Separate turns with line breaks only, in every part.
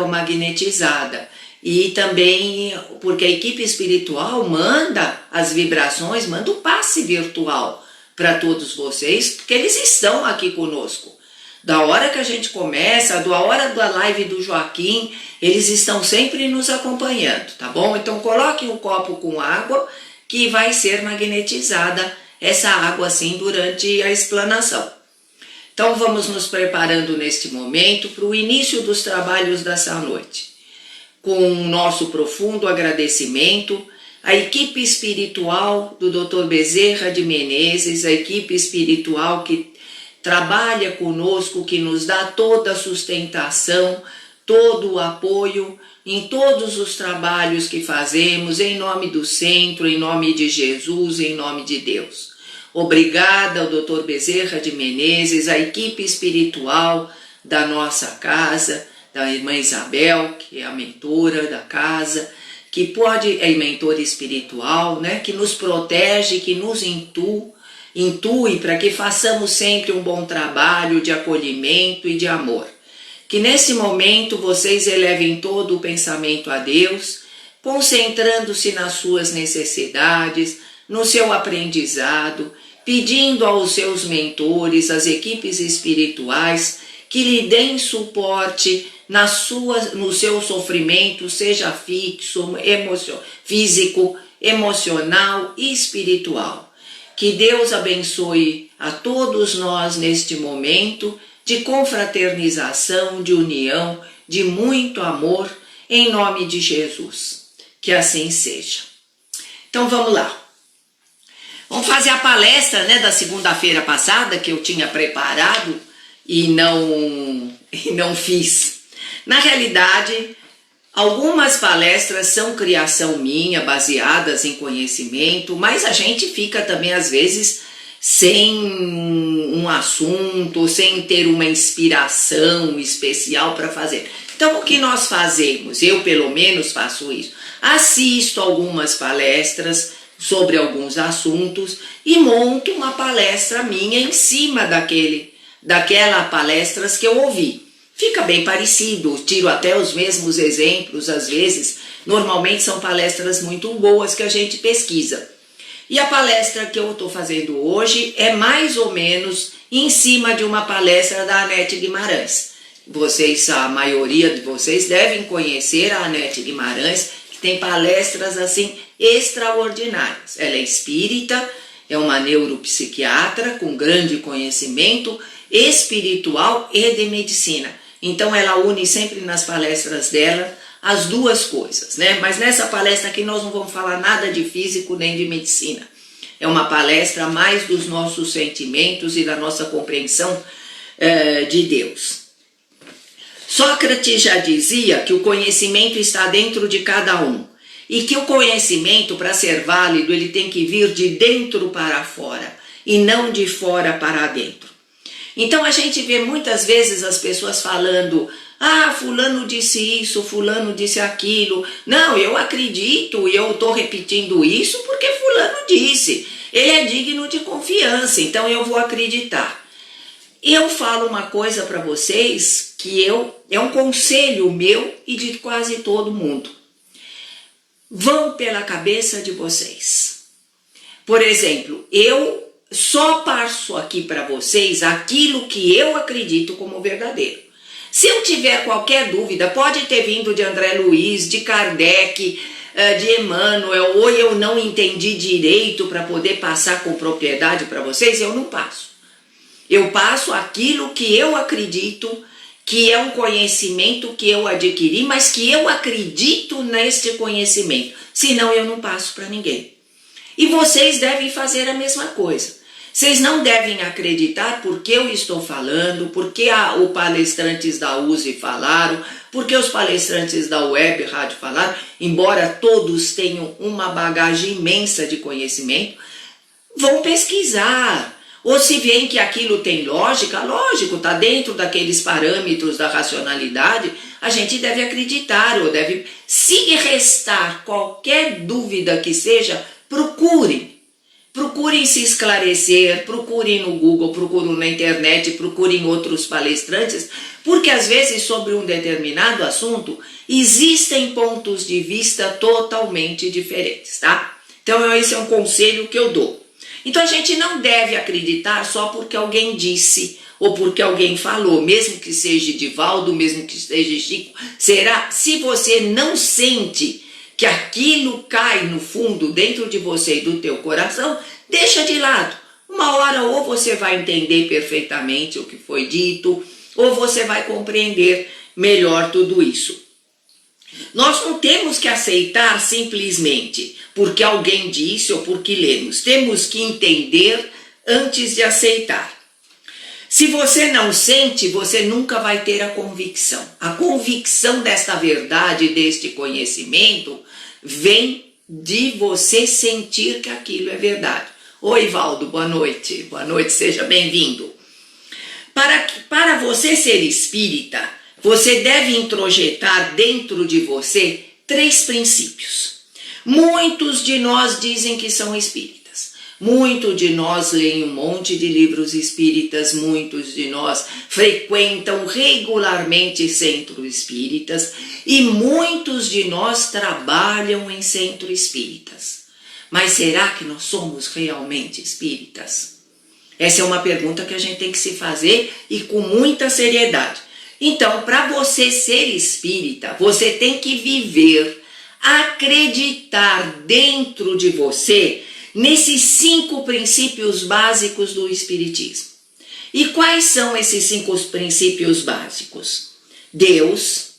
água magnetizada. E também porque a equipe espiritual manda as vibrações, manda o passe virtual para todos vocês, porque eles estão aqui conosco. Da hora que a gente começa, da hora da live do Joaquim, eles estão sempre nos acompanhando, tá bom? Então coloquem um copo com água que vai ser magnetizada essa água assim durante a explanação. Então vamos nos preparando neste momento para o início dos trabalhos dessa noite. Com o nosso profundo agradecimento, a equipe espiritual do Dr. Bezerra de Menezes, a equipe espiritual que trabalha conosco, que nos dá toda a sustentação, todo o apoio em todos os trabalhos que fazemos, em nome do centro, em nome de Jesus, em nome de Deus. Obrigada ao Dr. Bezerra de Menezes, a equipe espiritual da nossa casa, da irmã Isabel, que é a mentora da casa, que é mentora espiritual, né, que nos protege, que nos intui para que façamos sempre um bom trabalho de acolhimento e de amor. Que nesse momento vocês elevem todo o pensamento a Deus, concentrando-se nas suas necessidades, no seu aprendizado, pedindo aos seus mentores, às equipes espirituais, que lhe deem suporte no seu sofrimento, seja físico, emocional e espiritual. Que Deus abençoe a todos nós neste momento de confraternização, de união, de muito amor, em nome de Jesus. Que assim seja. Então vamos lá. Vamos fazer a palestra, né, da segunda-feira passada, que eu tinha preparado e não fiz. Na realidade, algumas palestras são criação minha, baseadas em conhecimento, mas a gente fica também, às vezes, sem um assunto, sem ter uma inspiração especial para fazer. Então, o que nós fazemos? Eu, pelo menos, faço isso. Assisto algumas palestras sobre alguns assuntos e monto uma palestra minha em cima daquela palestras que eu ouvi. Fica bem parecido, tiro até os mesmos exemplos, às vezes. Normalmente são palestras muito boas que a gente pesquisa. E a palestra que eu estou fazendo hoje é mais ou menos em cima de uma palestra da Anete Guimarães. A maioria de vocês devem conhecer a Anete Guimarães, que tem palestras assim extraordinárias. Ela é espírita, é uma neuropsiquiatra com grande conhecimento espiritual e de medicina. Então ela une sempre nas palestras dela as duas coisas, né? Mas nessa palestra aqui nós não vamos falar nada de físico nem de medicina. É uma palestra mais dos nossos sentimentos e da nossa compreensão de Deus. Sócrates já dizia que o conhecimento está dentro de cada um e que o conhecimento, para ser válido, ele tem que vir de dentro para fora e não de fora para dentro. Então a gente vê muitas vezes as pessoas falando: ah, fulano disse isso, fulano disse aquilo. Não, eu acredito e eu estou repetindo isso porque fulano disse. Ele é digno de confiança, então eu vou acreditar. Eu falo uma coisa para vocês que é um conselho meu e de quase todo mundo. Vão pela cabeça de vocês. Por exemplo, eu só passo aqui para vocês aquilo que eu acredito como verdadeiro. Se eu tiver qualquer dúvida, pode ter vindo de André Luiz, de Kardec, de Emmanuel, ou eu não entendi direito para poder passar com propriedade para vocês, eu não passo. Eu passo aquilo que eu acredito, que é um conhecimento que eu adquiri, mas que eu acredito neste conhecimento. Senão eu não passo para ninguém. E vocês devem fazer a mesma coisa. Vocês não devem acreditar porque eu estou falando, porque os palestrantes da USE falaram, porque os palestrantes da Web Rádio falaram, embora todos tenham uma bagagem imensa de conhecimento, vão pesquisar. Ou se veem que aquilo tem lógica, lógico, está dentro daqueles parâmetros da racionalidade, a gente deve acreditar, ou deve, se restar qualquer dúvida que seja, procure. procurem se esclarecer, procurem no Google, procurem na internet, procurem outros palestrantes, porque às vezes sobre um determinado assunto existem pontos de vista totalmente diferentes, tá? Então esse é um conselho que eu dou. Então a gente não deve acreditar só porque alguém disse ou porque alguém falou, mesmo que seja Divaldo, mesmo que seja Chico. Será? Se você não sente que aquilo cai no fundo dentro de você e do teu coração, deixa de lado. Uma hora ou você vai entender perfeitamente o que foi dito, ou você vai compreender melhor tudo isso. Nós não temos que aceitar simplesmente porque alguém disse ou porque lemos. Temos que entender antes de aceitar. Se você não sente, você nunca vai ter a convicção. A convicção desta verdade, deste conhecimento, vem de você sentir que aquilo é verdade. Oi, Valdo, boa noite. Boa noite, seja bem-vindo. Para você ser espírita, você deve introjetar dentro de você 3 princípios. Muitos de nós dizem que são espíritas. Muitos de nós leem um monte de livros espíritas. Muitos de nós frequentam regularmente centros espíritas. E muitos de nós trabalham em centros espíritas. Mas será que nós somos realmente espíritas? Essa é uma pergunta que a gente tem que se fazer e com muita seriedade. Então, para você ser espírita, você tem que viver, acreditar dentro de você nesses 5 princípios básicos do espiritismo. E quais são esses 5 princípios básicos? Deus,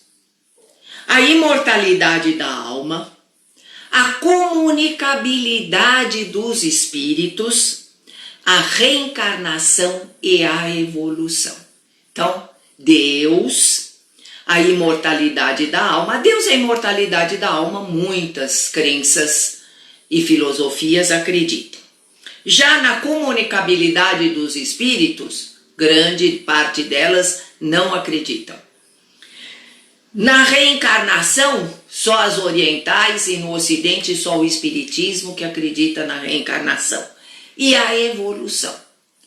a imortalidade da alma, a comunicabilidade dos espíritos, a reencarnação e a evolução. Então, Deus, a imortalidade da alma. Deus é a imortalidade da alma, muitas crenças e filosofias acreditam. Já na comunicabilidade dos espíritos, grande parte delas não acreditam. Na reencarnação, só as orientais, e no ocidente só o espiritismo que acredita na reencarnação. E a evolução.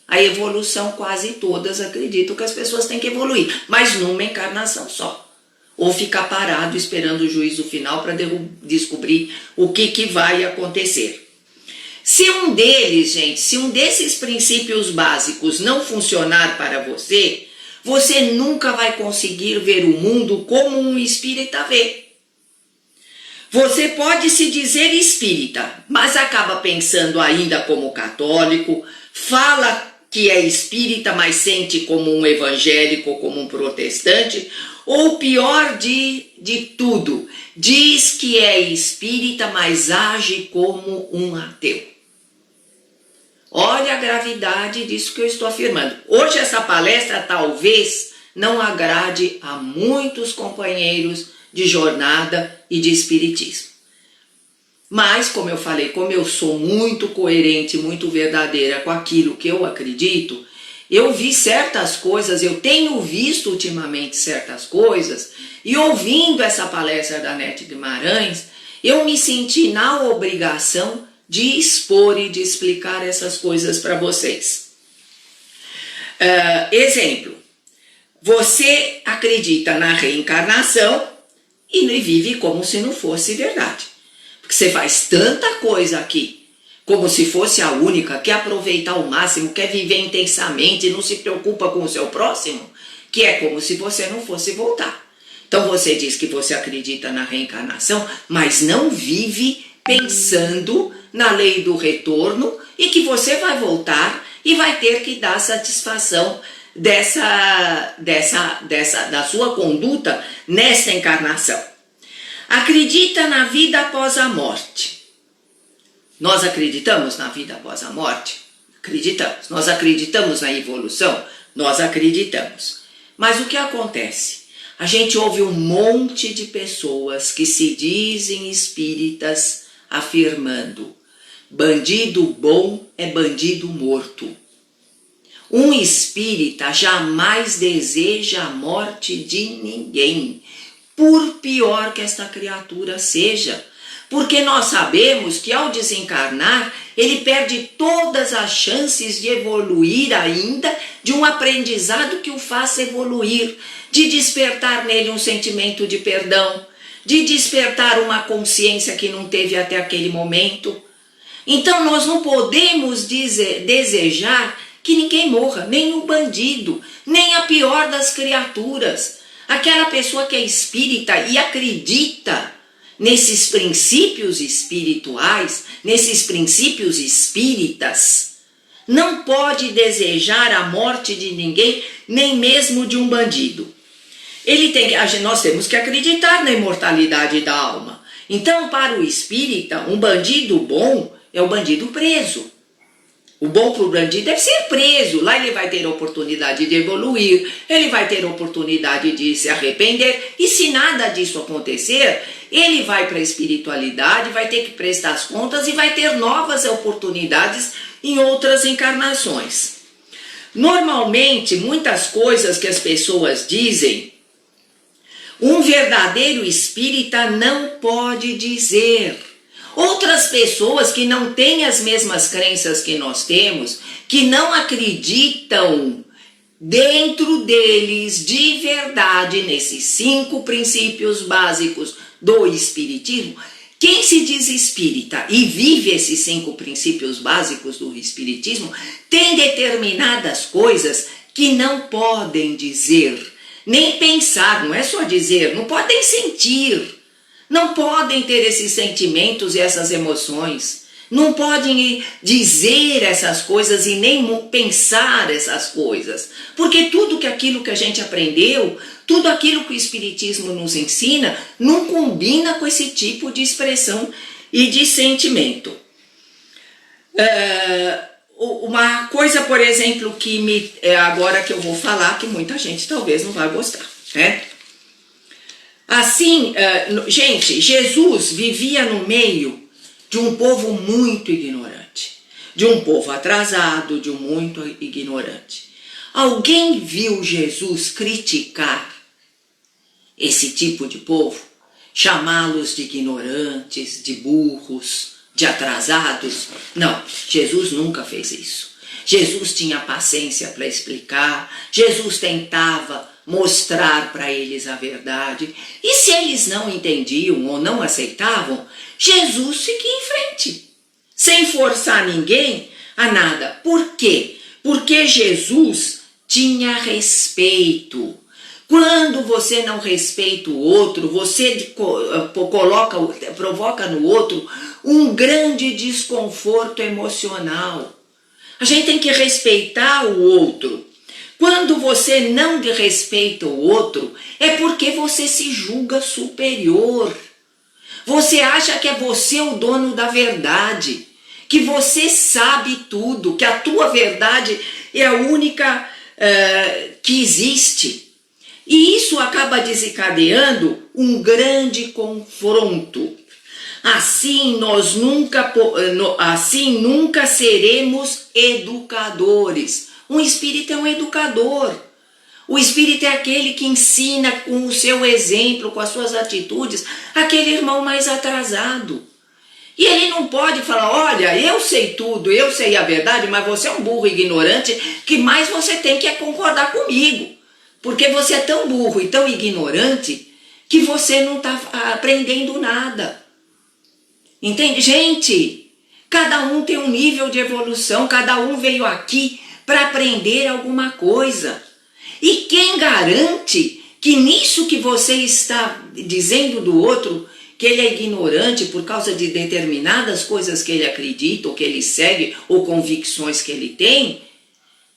A evolução, quase todas acreditam que as pessoas têm que evoluir, mas numa encarnação só. Ou ficar parado esperando o juízo final para descobrir o que vai acontecer. Se um deles, gente, se um desses princípios básicos não funcionar para você, você nunca vai conseguir ver o mundo como um espírita vê. Você pode se dizer espírita, mas acaba pensando ainda como católico, fala que é espírita, mas sente como um evangélico, como um protestante, ou pior de tudo, diz que é espírita, mas age como um ateu. Olha a gravidade disso que eu estou afirmando. Hoje essa palestra talvez não agrade a muitos companheiros de jornada e de espiritismo. Mas, como eu falei, como eu sou muito coerente, muito verdadeira com aquilo que eu acredito, eu vi certas coisas, eu tenho visto ultimamente certas coisas, e ouvindo essa palestra da Nete Guimarães, eu me senti na obrigação de expor e de explicar essas coisas para vocês. Exemplo, você acredita na reencarnação e vive como se não fosse verdade. Porque você faz tanta coisa aqui, como se fosse a única, quer aproveitar ao máximo, quer viver intensamente, não se preocupa com o seu próximo, que é como se você não fosse voltar. Então você diz que você acredita na reencarnação, mas não vive pensando na lei do retorno e que você vai voltar e vai ter que dar satisfação da sua conduta nesta encarnação. Acredita na vida após a morte. Nós acreditamos na vida após a morte? Acreditamos. Nós acreditamos na evolução? Nós acreditamos. Mas o que acontece? A gente ouve um monte de pessoas que se dizem espíritas afirmando: bandido bom é bandido morto. Um espírita jamais deseja a morte de ninguém, por pior que esta criatura seja. porque nós sabemos que ao desencarnar, ele perde todas as chances de evoluir ainda, de um aprendizado que o faça evoluir, de despertar nele um sentimento de perdão, de despertar uma consciência que não teve até aquele momento. Então nós não podemos desejar que ninguém morra, nem o bandido, nem a pior das criaturas. Aquela pessoa que é espírita e acredita nesses princípios espirituais, nesses princípios espíritas, não pode desejar a morte de ninguém, nem mesmo de um bandido. Nós temos que acreditar na imortalidade da alma. Então, para o espírita, um bandido bom é o bandido preso. O bom para o bandido deve ser preso. Lá ele vai ter a oportunidade de evoluir, ele vai ter a oportunidade de se arrepender. E se nada disso acontecer, ele vai para a espiritualidade, vai ter que prestar as contas e vai ter novas oportunidades em outras encarnações. Normalmente, muitas coisas que as pessoas dizem, um verdadeiro espírita não pode dizer. Outras pessoas que não têm as mesmas crenças que nós temos, que não acreditam dentro deles de verdade nesses 5 princípios básicos do espiritismo, quem se diz espírita e vive esses 5 princípios básicos do espiritismo tem determinadas coisas que não podem dizer, nem pensar, não é só dizer, não podem sentir. Não podem ter esses sentimentos e essas emoções. Não podem dizer essas coisas e nem pensar essas coisas. Porque tudo aquilo que a gente aprendeu, tudo aquilo que o Espiritismo nos ensina, não combina com esse tipo de expressão e de sentimento. Uma coisa, por exemplo, que agora que eu vou falar, que muita gente talvez não vai gostar, né? Assim, gente, Jesus vivia no meio de um povo muito ignorante, de um povo atrasado, de um muito ignorante. Alguém viu Jesus criticar esse tipo de povo? Chamá-los de ignorantes, de burros, de atrasados? Não, Jesus nunca fez isso. Jesus tinha paciência para explicar, Jesus tentava mostrar para eles a verdade. E se eles não entendiam ou não aceitavam, Jesus seguia em frente, sem forçar ninguém a nada. Por quê? Porque Jesus tinha respeito. Quando você não respeita o outro, você provoca no outro um grande desconforto emocional. A gente tem que respeitar o outro. Quando você não respeita o outro, é porque você se julga superior. Você acha que é você o dono da verdade, que você sabe tudo, que a tua verdade é a única que existe. E isso acaba desencadeando um grande confronto. Assim nunca seremos educadores. Um espírito é um educador. O espírito é aquele que ensina com o seu exemplo, com as suas atitudes, aquele irmão mais atrasado. E ele não pode falar, olha, eu sei tudo, eu sei a verdade, mas você é um burro ignorante, que mais você tem que concordar comigo. Porque você é tão burro e tão ignorante que você não está aprendendo nada. Entende? Gente, cada um tem um nível de evolução, cada um veio aqui para aprender alguma coisa. E quem garante que nisso que você está dizendo do outro, que ele é ignorante por causa de determinadas coisas que ele acredita, ou que ele segue, ou convicções que ele tem,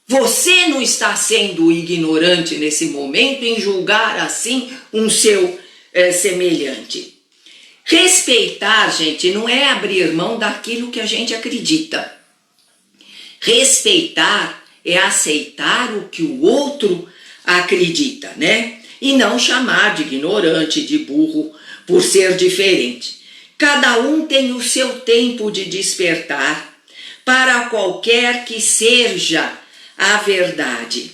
você não está sendo ignorante nesse momento em julgar assim um seu semelhante. Respeitar, gente, não é abrir mão daquilo que a gente acredita. Respeitar é aceitar o que o outro acredita, né? E não chamar de ignorante, de burro, por ser diferente. Cada um tem o seu tempo de despertar para qualquer que seja a verdade.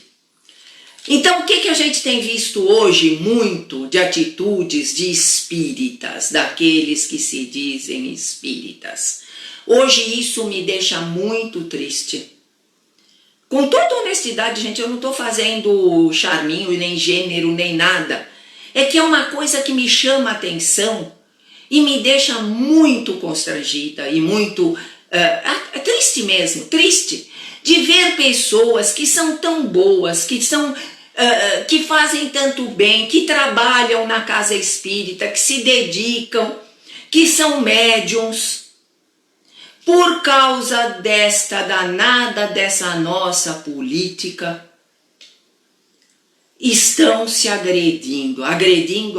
Então, o que a gente tem visto hoje muito de atitudes de espíritas, daqueles que se dizem espíritas? Hoje isso me deixa muito triste. Com toda honestidade, gente, eu não estou fazendo charminho, nem gênero, nem nada. É que é uma coisa que me chama a atenção e me deixa muito constrangida e muito triste mesmo, triste, de ver pessoas que são tão boas, que fazem tanto bem, que trabalham na casa espírita, que se dedicam, que são médiuns, por causa dessa nossa política, estão se agredindo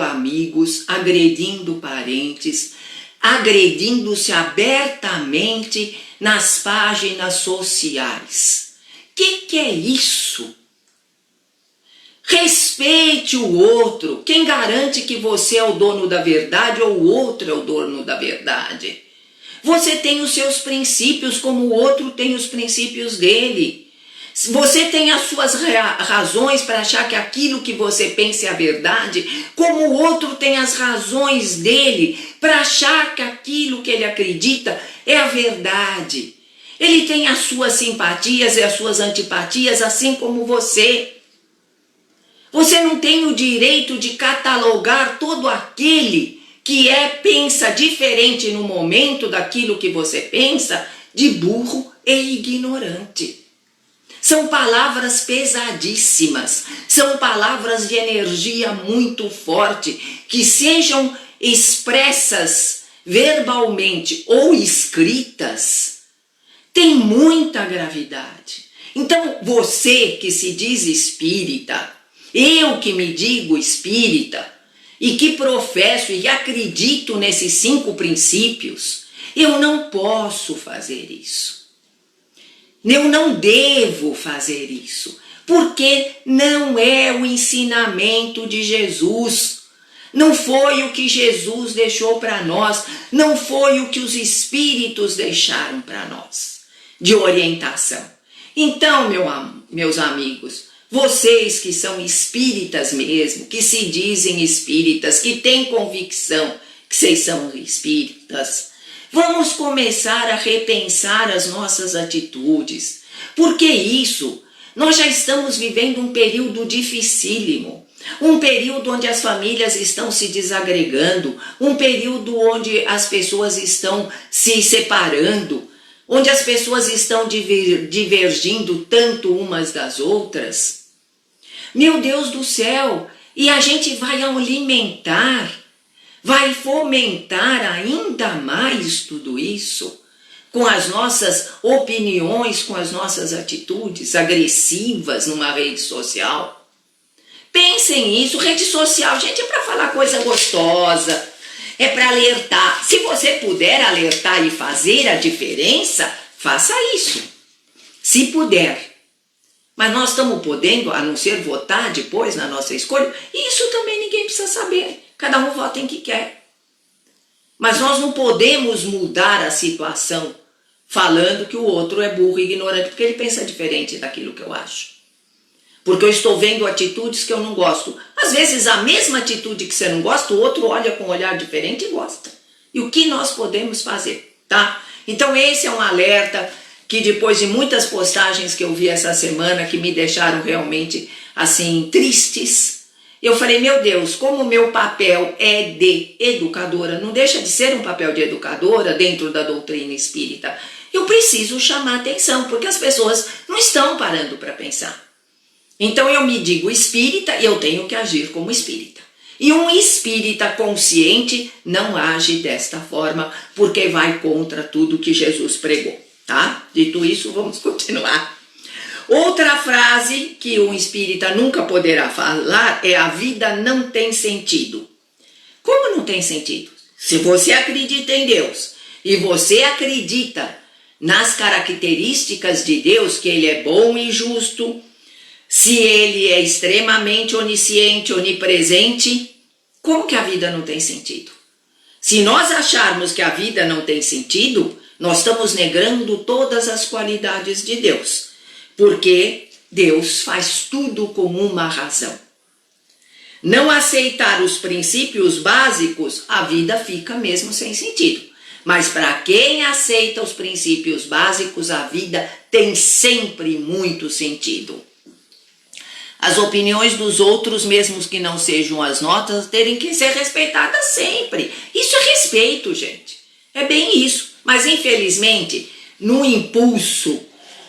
amigos, agredindo parentes, agredindo-se abertamente nas páginas sociais. Que é isso? Respeite o outro. Quem garante que você é o dono da verdade ou o outro é o dono da verdade? Você tem os seus princípios como o outro tem os princípios dele. Você tem as suas razões para achar que aquilo que você pensa é a verdade, como o outro tem as razões dele para achar que aquilo que ele acredita é a verdade. Ele tem as suas simpatias e as suas antipatias, assim como você. Você não tem o direito de catalogar todo aquele que pensa diferente no momento daquilo que você pensa, de burro e ignorante. São palavras pesadíssimas, são palavras de energia muito forte, que sejam expressas verbalmente ou escritas, tem muita gravidade. Então, você que se diz espírita, eu que me digo espírita, e que professo e acredito nesses 5 princípios, eu não posso fazer isso. Eu não devo fazer isso, porque não é o ensinamento de Jesus. Não foi o que Jesus deixou para nós, não foi o que os espíritos deixaram para nós, de orientação. Então, meus amigos, vocês que são espíritas mesmo, que se dizem espíritas, que têm convicção que vocês são espíritas, vamos começar a repensar as nossas atitudes. Porque isso, nós já estamos vivendo um período dificílimo, um período onde as famílias estão se desagregando, um período onde as pessoas estão se separando, onde as pessoas estão divergindo tanto umas das outras. Meu Deus do céu, e a gente vai alimentar, vai fomentar ainda mais tudo isso, com as nossas opiniões, com as nossas atitudes agressivas numa rede social. Pensem nisso, rede social, gente, é para falar coisa gostosa, é para alertar. Se você puder alertar e fazer a diferença, faça isso, se puder. Mas nós estamos podendo, a não ser votar depois na nossa escolha, e isso também ninguém precisa saber. Cada um vota em que quer. Mas nós não podemos mudar a situação falando que o outro é burro e ignorante, porque ele pensa diferente daquilo que eu acho. Porque eu estou vendo atitudes que eu não gosto. Às vezes a mesma atitude que você não gosta, o outro olha com um olhar diferente e gosta. E o que nós podemos fazer, tá? Então esse é um alerta que depois de muitas postagens que eu vi essa semana, que me deixaram realmente assim tristes, eu falei, meu Deus, como o meu papel é de educadora, não deixa de ser um papel de educadora dentro da doutrina espírita, eu preciso chamar atenção, porque as pessoas não estão parando para pensar. Então eu me digo espírita e eu tenho que agir como espírita. E um espírita consciente não age desta forma, porque vai contra tudo que Jesus pregou, tá? Dito isso, vamos continuar. Outra frase que um espírita nunca poderá falar é: a vida não tem sentido. Como não tem sentido? Se você acredita em Deus e você acredita nas características de Deus, que Ele é bom e justo, se Ele é extremamente onisciente, onipresente, como que a vida não tem sentido? Se nós acharmos que a vida não tem sentido, nós estamos negando todas as qualidades de Deus. Porque Deus faz tudo com uma razão. Não aceitar os princípios básicos, a vida fica mesmo sem sentido. Mas para quem aceita os princípios básicos, a vida tem sempre muito sentido. As opiniões dos outros, mesmo que não sejam as nossas, terem que ser respeitadas sempre. Isso é respeito, gente. É bem isso. Mas, infelizmente, no impulso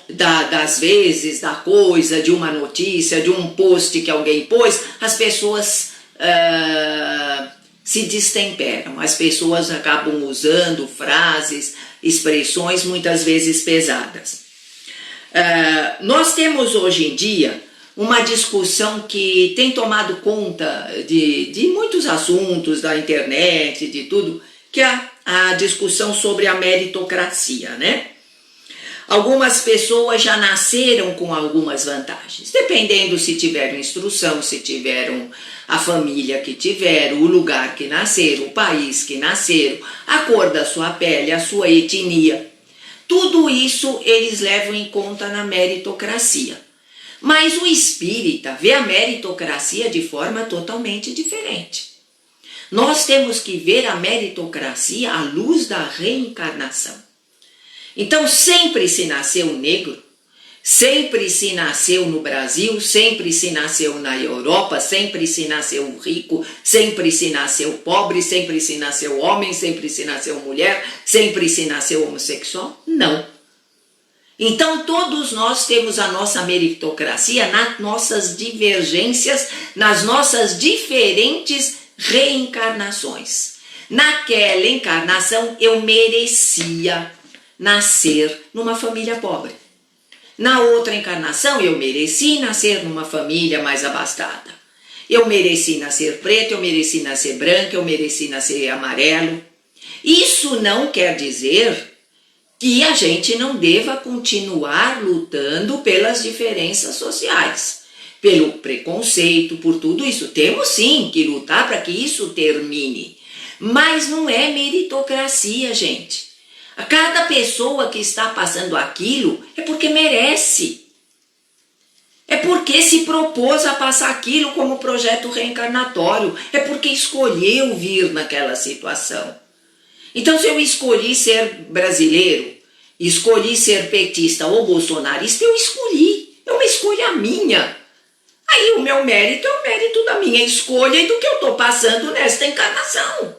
das vezes, da coisa, de uma notícia, de um post que alguém pôs, as pessoas se destemperam. As pessoas acabam usando frases, expressões muitas vezes pesadas. Nós temos hoje em dia uma discussão que tem tomado conta de muitos assuntos da internet, de tudo, que é a discussão sobre a meritocracia, né? Algumas pessoas já nasceram com algumas vantagens, dependendo se tiveram instrução, se tiveram a família que tiveram, o lugar que nasceram, o país que nasceram, a cor da sua pele, a sua etnia. Tudo isso eles levam em conta na meritocracia. Mas o espírita vê a meritocracia de forma totalmente diferente. Nós temos que ver a meritocracia à luz da reencarnação. Então, sempre se nasceu negro, sempre se nasceu no Brasil, sempre se nasceu na Europa, sempre se nasceu rico, sempre se nasceu pobre, sempre se nasceu homem, sempre se nasceu mulher, sempre se nasceu homossexual? Não. Então, todos nós temos a nossa meritocracia nas nossas divergências, nas nossas diferentes reencarnações. Naquela encarnação, eu merecia nascer numa família pobre. Na outra encarnação, eu mereci nascer numa família mais abastada. Eu mereci nascer preto, eu mereci nascer branco, eu mereci nascer amarelo. Isso não quer dizer que a gente não deva continuar lutando pelas diferenças sociais, pelo preconceito, por tudo isso. Temos sim que lutar para que isso termine. Mas não é meritocracia, gente. A cada pessoa que está passando aquilo é porque merece. É porque se propôs a passar aquilo como projeto reencarnatório. É porque escolheu vir naquela situação. Então, se eu escolhi ser brasileiro, escolhi ser petista ou bolsonarista, eu escolhi. É uma escolha minha. Aí o meu mérito é o mérito da minha escolha e do que eu estou passando nesta encarnação.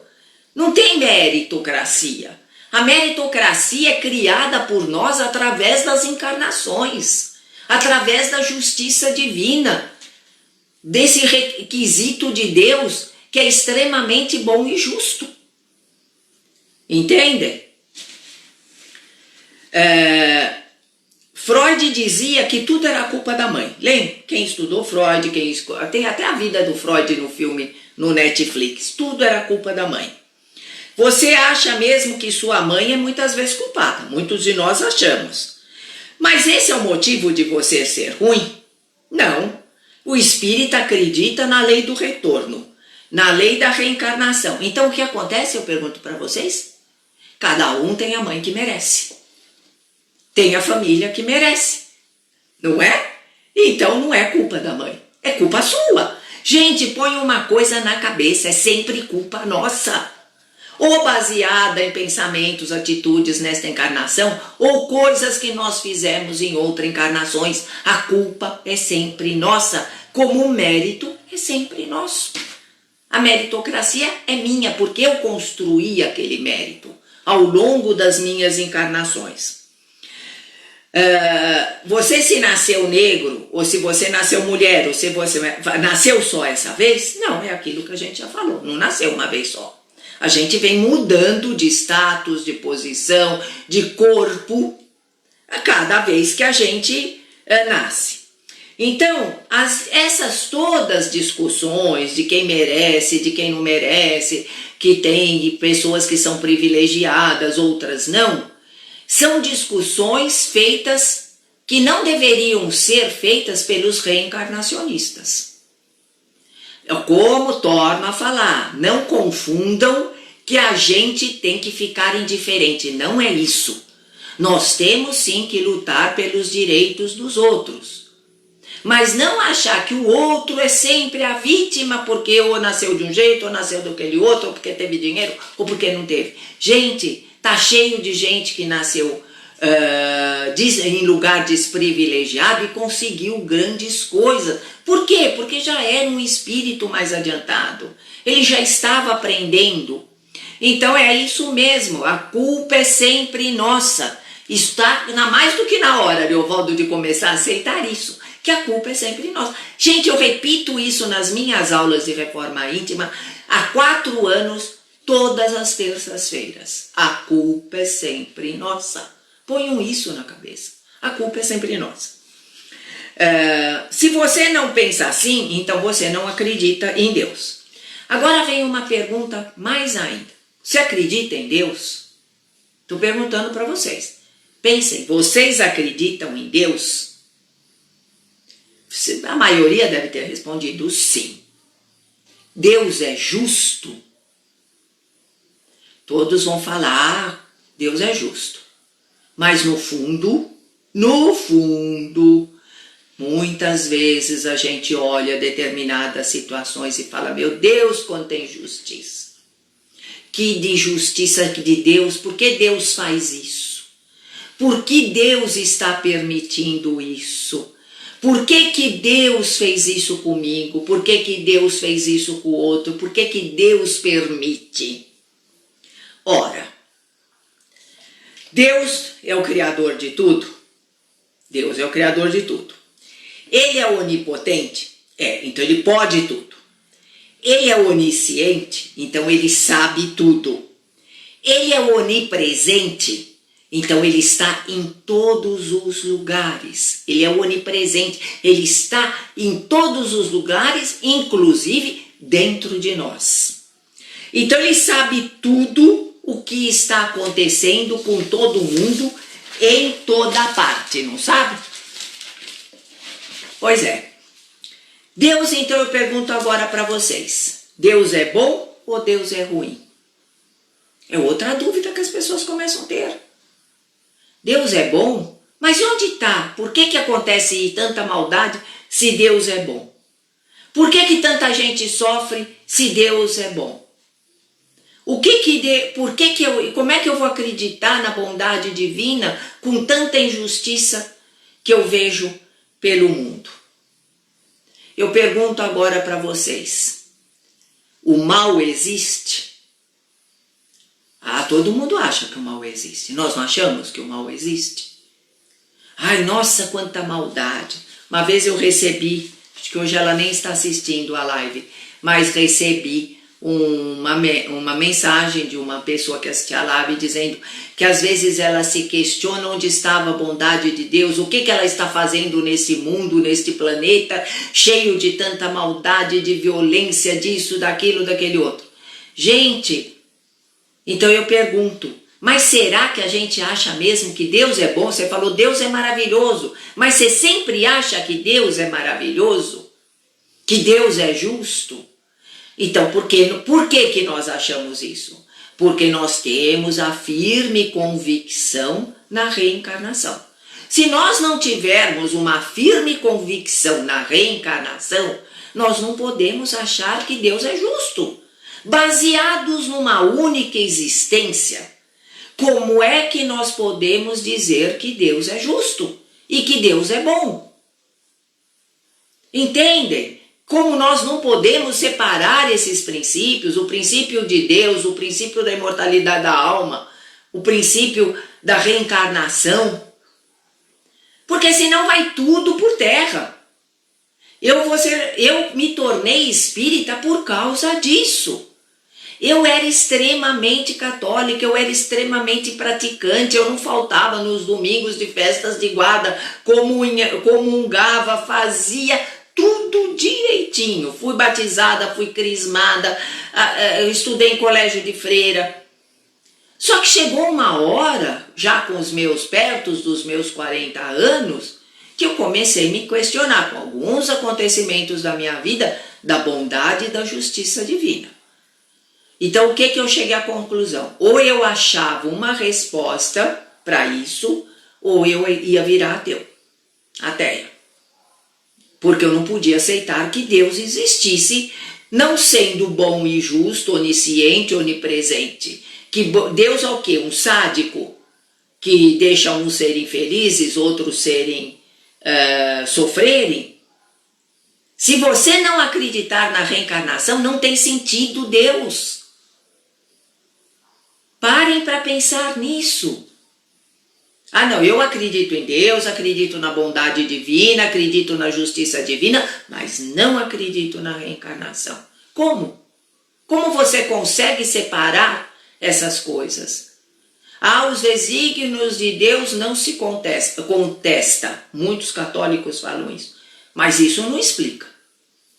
Não tem meritocracia. A meritocracia é criada por nós através das encarnações, através da justiça divina, desse requisito de Deus que é extremamente bom e justo. Entendem? Freud dizia que tudo era culpa da mãe. Lembra? Quem estudou Freud, tem até a vida do Freud no filme no Netflix. Tudo era culpa da mãe. Você acha mesmo que sua mãe é muitas vezes culpada. Muitos de nós achamos. Mas esse é o motivo de você ser ruim? Não. O espírita acredita na lei do retorno, na lei da reencarnação. Então o que acontece, eu pergunto para vocês? Cada um tem a mãe que merece. Tem a família que merece. Não é? Então não é culpa da mãe. É culpa sua. Gente, põe uma coisa na cabeça. É sempre culpa nossa. Ou baseada em pensamentos, atitudes nesta encarnação, ou coisas que nós fizemos em outras encarnações. A culpa é sempre nossa, como o mérito é sempre nosso. A meritocracia é minha, porque eu construí aquele mérito ao longo das minhas encarnações. Você se nasceu negro, ou se você nasceu mulher, ou se você nasceu só essa vez, não, é aquilo que a gente já falou, não nasceu uma vez só. A gente vem mudando de status, de posição, de corpo, a cada vez que a gente nasce. Então, essas todas discussões de quem merece, de quem não merece, que tem pessoas que são privilegiadas, outras não, são discussões feitas que não deveriam ser feitas pelos reencarnacionistas. Como torno a falar, não confundam que a gente tem que ficar indiferente, não é isso. Nós temos sim que lutar pelos direitos dos outros. Mas não achar que o outro é sempre a vítima porque ou nasceu de um jeito, ou nasceu daquele outro, ou porque teve dinheiro, ou porque não teve. Gente, tá cheio de gente que nasceu em lugar desprivilegiado e conseguiu grandes coisas. Por quê? Porque já era um espírito mais adiantado. Ele já estava aprendendo. Então é isso mesmo, a culpa é sempre nossa. Está mais do que na hora, Leovaldo, de começar a aceitar isso, que a culpa é sempre nossa. Gente, eu repito isso nas minhas aulas de reforma íntima há 4 anos, todas as terças-feiras. A culpa é sempre nossa. Ponham isso na cabeça. A culpa é sempre nossa. Se você não pensa assim, então você não acredita em Deus. Agora vem uma pergunta mais ainda. Você acredita em Deus? Estou perguntando para vocês. Pensem, vocês acreditam em Deus? A maioria deve ter respondido sim. Deus é justo? Todos vão falar, Deus é justo. Mas no fundo, muitas vezes a gente olha determinadas situações e fala, meu Deus, quanto tem justiça. Que de justiça de Deus, por que Deus faz isso? Por que Deus está permitindo isso? Por que Deus fez isso comigo? Por que Deus fez isso com o outro? Por que Deus permite? Ora, Deus é o criador de tudo? Deus é o criador de tudo. Ele é onipotente? Então ele pode tudo. Ele é onisciente? Então ele sabe tudo. Ele é onipresente? Então ele está em todos os lugares. Ele é onipresente. Ele está em todos os lugares, inclusive dentro de nós. Então ele sabe tudo o que está acontecendo com todo mundo em toda parte, não sabe? Pois é. Deus, então eu pergunto agora para vocês. Deus é bom ou Deus é ruim? É outra dúvida que as pessoas começam a ter. Deus é bom? Mas onde está? Por que acontece tanta maldade se Deus é bom? Por que tanta gente sofre se Deus é bom? Como é que eu vou acreditar na bondade divina com tanta injustiça que eu vejo pelo mundo? Eu pergunto agora para vocês, o mal existe? Todo mundo acha que o mal existe. Nós não achamos que o mal existe? Ai, nossa, quanta maldade. Uma vez eu recebi, acho que hoje ela nem está assistindo a live, mas recebi uma mensagem de uma pessoa que assistia a live dizendo que às vezes ela se questiona onde estava a bondade de Deus, o que ela está fazendo nesse mundo, neste planeta, cheio de tanta maldade, de violência, disso, daquilo, daquele outro. Gente, então eu pergunto, mas será que a gente acha mesmo que Deus é bom? Você falou, Deus é maravilhoso, mas você sempre acha que Deus é maravilhoso? Que Deus é justo? Então, por que nós achamos isso? Porque nós temos a firme convicção na reencarnação. Se nós não tivermos uma firme convicção na reencarnação, nós não podemos achar que Deus é justo. Baseados numa única existência, como é que nós podemos dizer que Deus é justo e que Deus é bom? Entendem? Como nós não podemos separar esses princípios, o princípio de Deus, o princípio da imortalidade da alma, o princípio da reencarnação, porque senão vai tudo por terra. Eu me tornei espírita por causa disso. Eu era extremamente católica, eu era extremamente praticante, eu não faltava nos domingos de festas de guarda, comungava, fazia tudo direitinho. Fui batizada, fui crismada, estudei em colégio de freira. Só que chegou uma hora, já com perto dos meus 40 anos, que eu comecei a me questionar com alguns acontecimentos da minha vida, da bondade e da justiça divina. Então, o que eu cheguei à conclusão? Ou eu achava uma resposta para isso, ou eu ia virar ateu. Ateia. porque eu não podia aceitar que Deus existisse, não sendo bom e justo, onisciente, onipresente. Que Deus é o quê? Um sádico que deixa uns serem felizes, outros sofrerem? Se você não acreditar na reencarnação, não tem sentido Deus. Parem para pensar nisso. Ah, não, eu acredito em Deus, acredito na bondade divina, acredito na justiça divina, mas não acredito na reencarnação. Como? Como você consegue separar essas coisas? Os desígnios de Deus não se contesta. Muitos católicos falam isso. Mas isso não explica.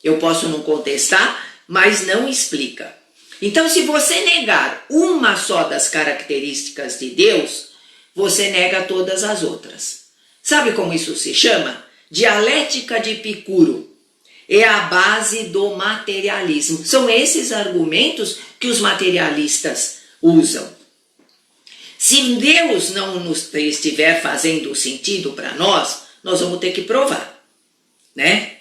Eu posso não contestar, mas não explica. Então, se você negar uma só das características de Deus, você nega todas as outras. Sabe como isso se chama? Dialética de Epicuro. É a base do materialismo. São esses argumentos que os materialistas usam. Se Deus não estiver fazendo sentido para nós vamos ter que provar, né?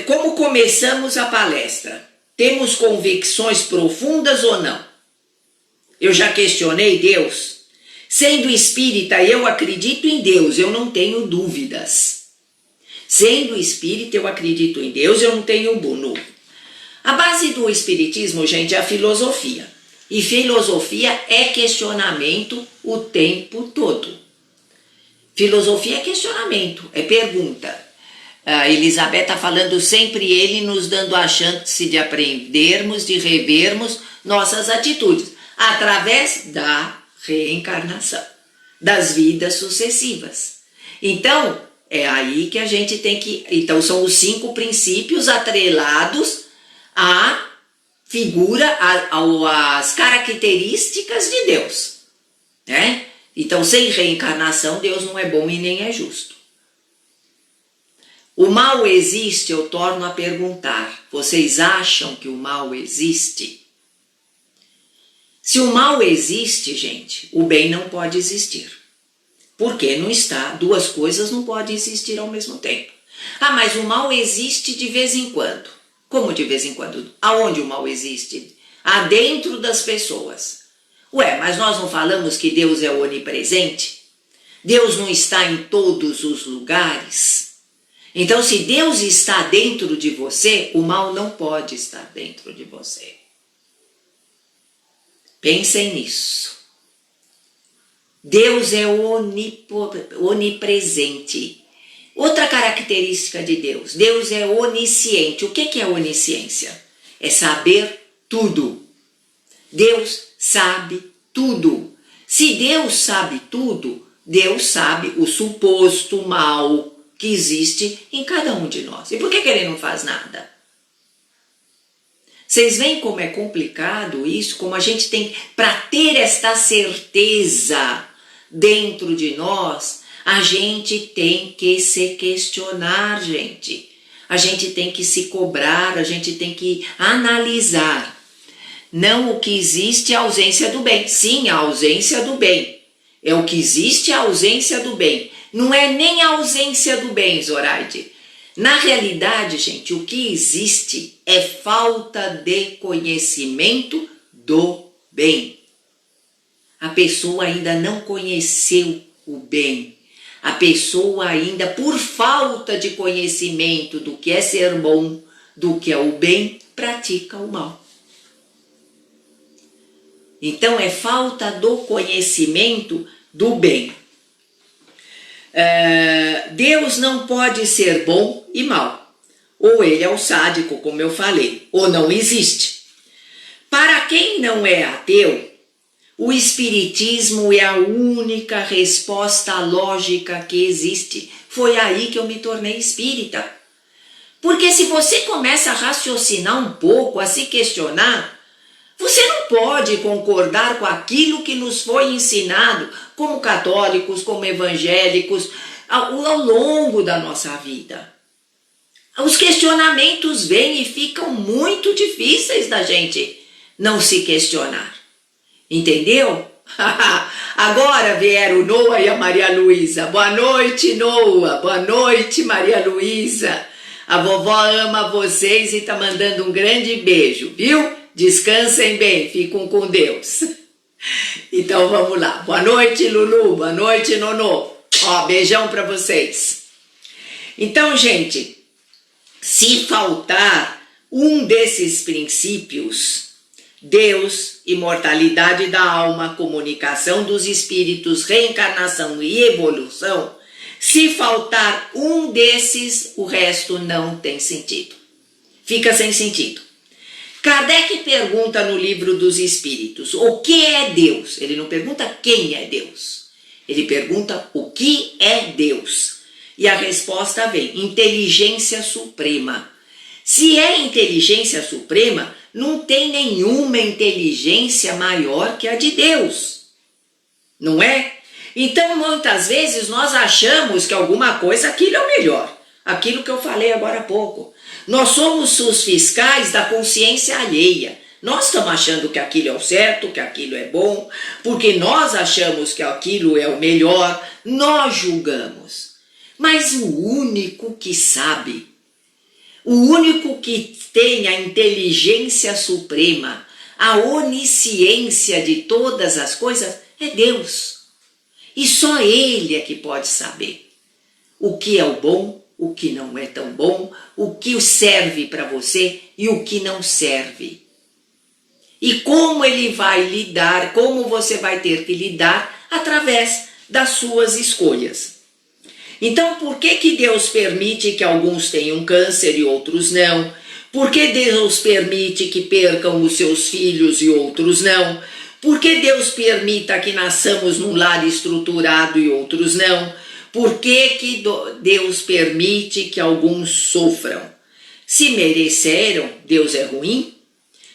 Como começamos a palestra? Temos convicções profundas ou não? Eu já questionei Deus. Sendo espírita, eu acredito em Deus, eu não tenho dúvidas. Sendo espírita, eu acredito em Deus, eu não tenho dúvida. A base do espiritismo, gente, é a filosofia. E filosofia é questionamento o tempo todo. Filosofia é questionamento, é pergunta. A Elizabeth está falando sempre ele nos dando a chance de aprendermos, de revermos nossas atitudes, através da reencarnação, das vidas sucessivas. Então, é aí que a gente tem que... Então, são os 5 princípios atrelados à figura, às características de Deus, né? Então, sem reencarnação, Deus não é bom e nem é justo. O mal existe? Eu torno a perguntar. Vocês acham que o mal existe? Se o mal existe, gente, o bem não pode existir. Porque não está, 2 coisas não podem existir ao mesmo tempo. Mas o mal existe de vez em quando. Como de vez em quando? Aonde o mal existe? Dentro das pessoas. Mas nós não falamos que Deus é onipresente? Deus não está em todos os lugares? Então, se Deus está dentro de você, o mal não pode estar dentro de você. Pensem nisso. Deus é onipresente. Outra característica de Deus, Deus é onisciente. O que é onisciência? É saber tudo. Deus sabe tudo. Se Deus sabe tudo, Deus sabe o suposto mal que existe em cada um de nós. E por que ele não faz nada? Vocês veem como é complicado isso? Como a gente tem, para ter esta certeza dentro de nós, a gente tem que se questionar, gente. A gente tem que se cobrar, a gente tem que analisar. Não o que existe é a ausência do bem. Sim, a ausência do bem. É o que existe a ausência do bem. Não é nem a ausência do bem, Zoraide. Na realidade, gente, o que existe é falta de conhecimento do bem. A pessoa ainda não conheceu o bem. A pessoa ainda, por falta de conhecimento do que é ser bom, do que é o bem, pratica o mal. Então, é falta do conhecimento do bem. Deus não pode ser bom e mal. Ou ele é o sádico, como eu falei, ou não existe. Para quem não é ateu, o espiritismo é a única resposta lógica que existe. Foi aí que eu me tornei espírita. Porque se você começa a raciocinar um pouco, a se questionar, você não pode concordar com aquilo que nos foi ensinado como católicos, como evangélicos, ao longo da nossa vida. Os questionamentos vêm e ficam muito difíceis da gente não se questionar. Entendeu? Agora vieram o Noah e a Maria Luísa. Boa noite, Noah. Boa noite, Maria Luísa. A vovó ama vocês e tá mandando um grande beijo, viu? Descansem bem, fiquem com Deus. Então vamos lá. Boa noite, Lulu. Boa noite, Nonô. Ó, beijão para vocês. Então, gente, se faltar um desses princípios, Deus, imortalidade da alma, comunicação dos espíritos, reencarnação e evolução, se faltar um desses, o resto não tem sentido. Fica sem sentido. Kardec pergunta no Livro dos Espíritos, o que é Deus? Ele não pergunta quem é Deus. Ele pergunta o que é Deus. E a resposta vem, inteligência suprema. Se é inteligência suprema, não tem nenhuma inteligência maior que a de Deus. Não é? Então, muitas vezes, nós achamos que alguma coisa, aquilo é o melhor. Aquilo que eu falei agora há pouco. Nós somos os fiscais da consciência alheia. Nós estamos achando que aquilo é o certo, que aquilo é bom, porque nós achamos que aquilo é o melhor, nós julgamos. Mas o único que sabe, o único que tem a inteligência suprema, a onisciência de todas as coisas, é Deus. E só Ele é que pode saber o que é o bom, o que não é tão bom, o que serve para você e o que não serve. E como Ele vai lidar, como você vai ter que lidar através das suas escolhas. Então, por que Deus permite que alguns tenham câncer e outros não? Por que Deus permite que percam os seus filhos e outros não? Por que Deus permita que nasçamos num lar estruturado e outros não? Por que Deus permite que alguns sofram? Se mereceram, Deus é ruim?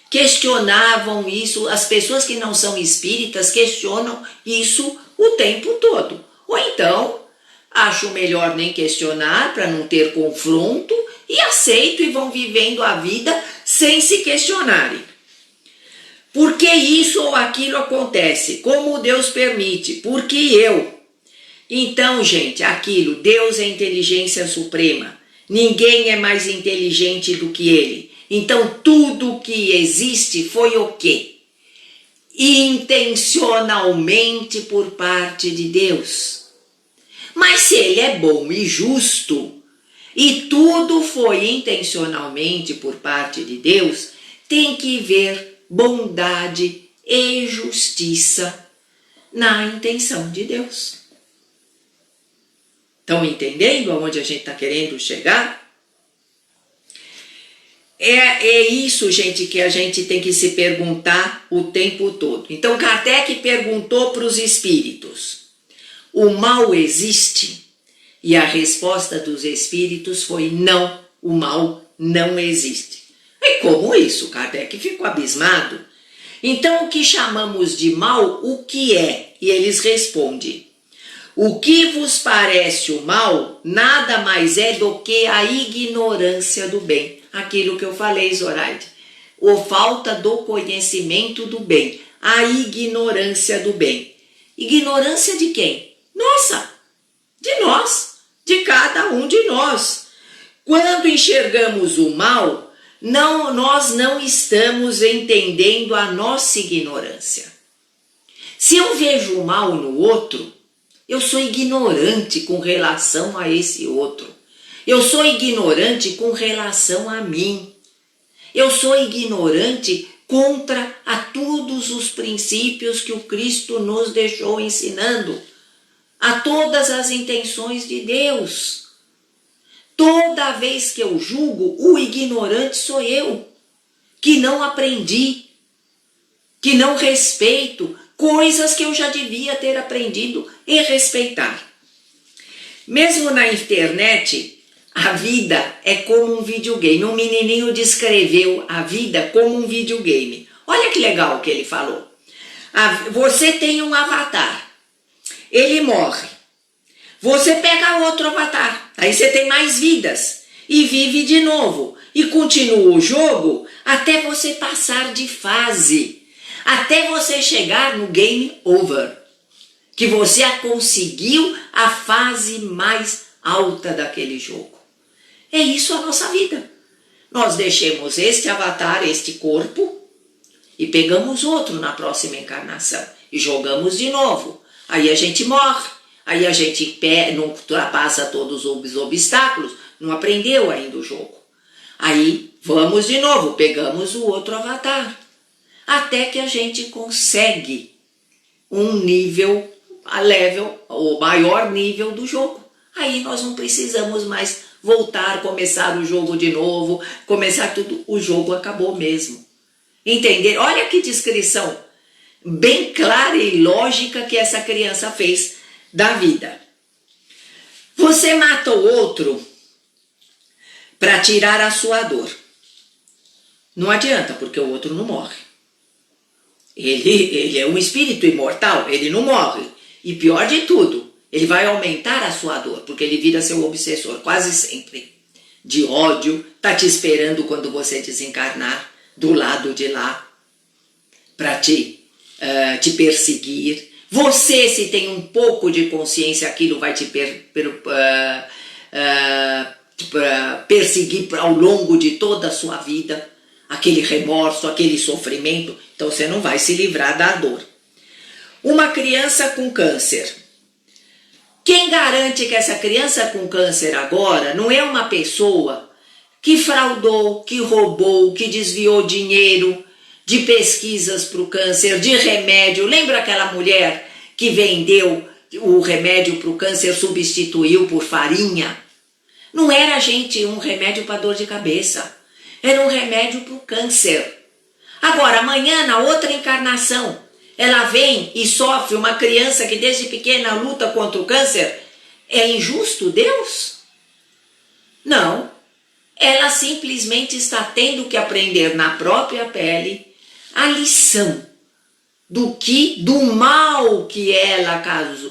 Questionavam isso, as pessoas que não são espíritas questionam isso o tempo todo. Ou então, acho melhor nem questionar para não ter confronto e aceito e vão vivendo a vida sem se questionarem. Por que isso ou aquilo acontece? Como Deus permite? Por que eu? Então, gente, aquilo, Deus é inteligência suprema. Ninguém é mais inteligente do que Ele. Então, tudo que existe foi o quê? Intencionalmente por parte de Deus. Mas se Ele é bom e justo, e tudo foi intencionalmente por parte de Deus, tem que ver bondade e justiça na intenção de Deus. Estão entendendo aonde a gente está querendo chegar? É isso, gente, que a gente tem que se perguntar o tempo todo. Então, Kardec perguntou para os espíritos, o mal existe? E a resposta dos espíritos foi não, o mal não existe. E como isso? Kardec ficou abismado. Então, o que chamamos de mal, o que é? E eles respondem, o que vos parece o mal, nada mais é do que a ignorância do bem. Aquilo que eu falei, Zoraide. Ou falta do conhecimento do bem. A ignorância do bem. Ignorância de quem? Nossa! De nós. De cada um de nós. Quando enxergamos o mal, nós não estamos entendendo a nossa ignorância. Se eu vejo o mal no outro, eu sou ignorante com relação a esse outro. Eu sou ignorante com relação a mim. Eu sou ignorante contra a todos os princípios que o Cristo nos deixou ensinando, a todas as intenções de Deus. Toda vez que eu julgo, o ignorante sou eu, que não aprendi, que não respeito coisas que eu já devia ter aprendido e respeitar. Mesmo na internet, a vida é como um videogame. Um menininho descreveu a vida como um videogame. Olha que legal que ele falou. Você tem um avatar. Ele morre. Você pega outro avatar. Aí você tem mais vidas. E vive de novo. E continua o jogo até você passar de fase. até você chegar no game over, que você conseguiu a fase mais alta daquele jogo. É isso a nossa vida. Nós deixemos este avatar, este corpo, e pegamos outro na próxima encarnação e jogamos de novo. Aí a gente morre, aí a gente não ultrapassa todos os obstáculos, não aprendeu ainda o jogo. Aí vamos de novo, pegamos o outro avatar, até que a gente consegue um nível, o maior nível do jogo. Aí nós não precisamos mais voltar, começar o jogo de novo, começar tudo, o jogo acabou mesmo. Entender? Olha que descrição bem clara e lógica que essa criança fez da vida. Você mata o outro para tirar a sua dor. Não adianta, porque o outro não morre. Ele é um espírito imortal, ele não morre. E pior de tudo, ele vai aumentar a sua dor, porque ele vira seu obsessor, quase sempre. De ódio, tá te esperando quando você desencarnar, do lado de lá, para te perseguir. Você, se tem um pouco de consciência, aquilo vai te perseguir ao longo de toda a sua vida, aquele remorso, aquele sofrimento, então você não vai se livrar da dor. Uma criança com câncer. Quem garante que essa criança com câncer agora não é uma pessoa que fraudou, que roubou, que desviou dinheiro de pesquisas para o câncer, de remédio? Lembra aquela mulher que vendeu o remédio para o câncer, substituiu por farinha? Não era, gente, um remédio para dor de cabeça. Era um remédio para o câncer. Agora, amanhã, na outra encarnação, ela vem e sofre, uma criança que desde pequena luta contra o câncer. É injusto Deus? Não. Ela simplesmente está tendo que aprender na própria pele a lição do mal que ela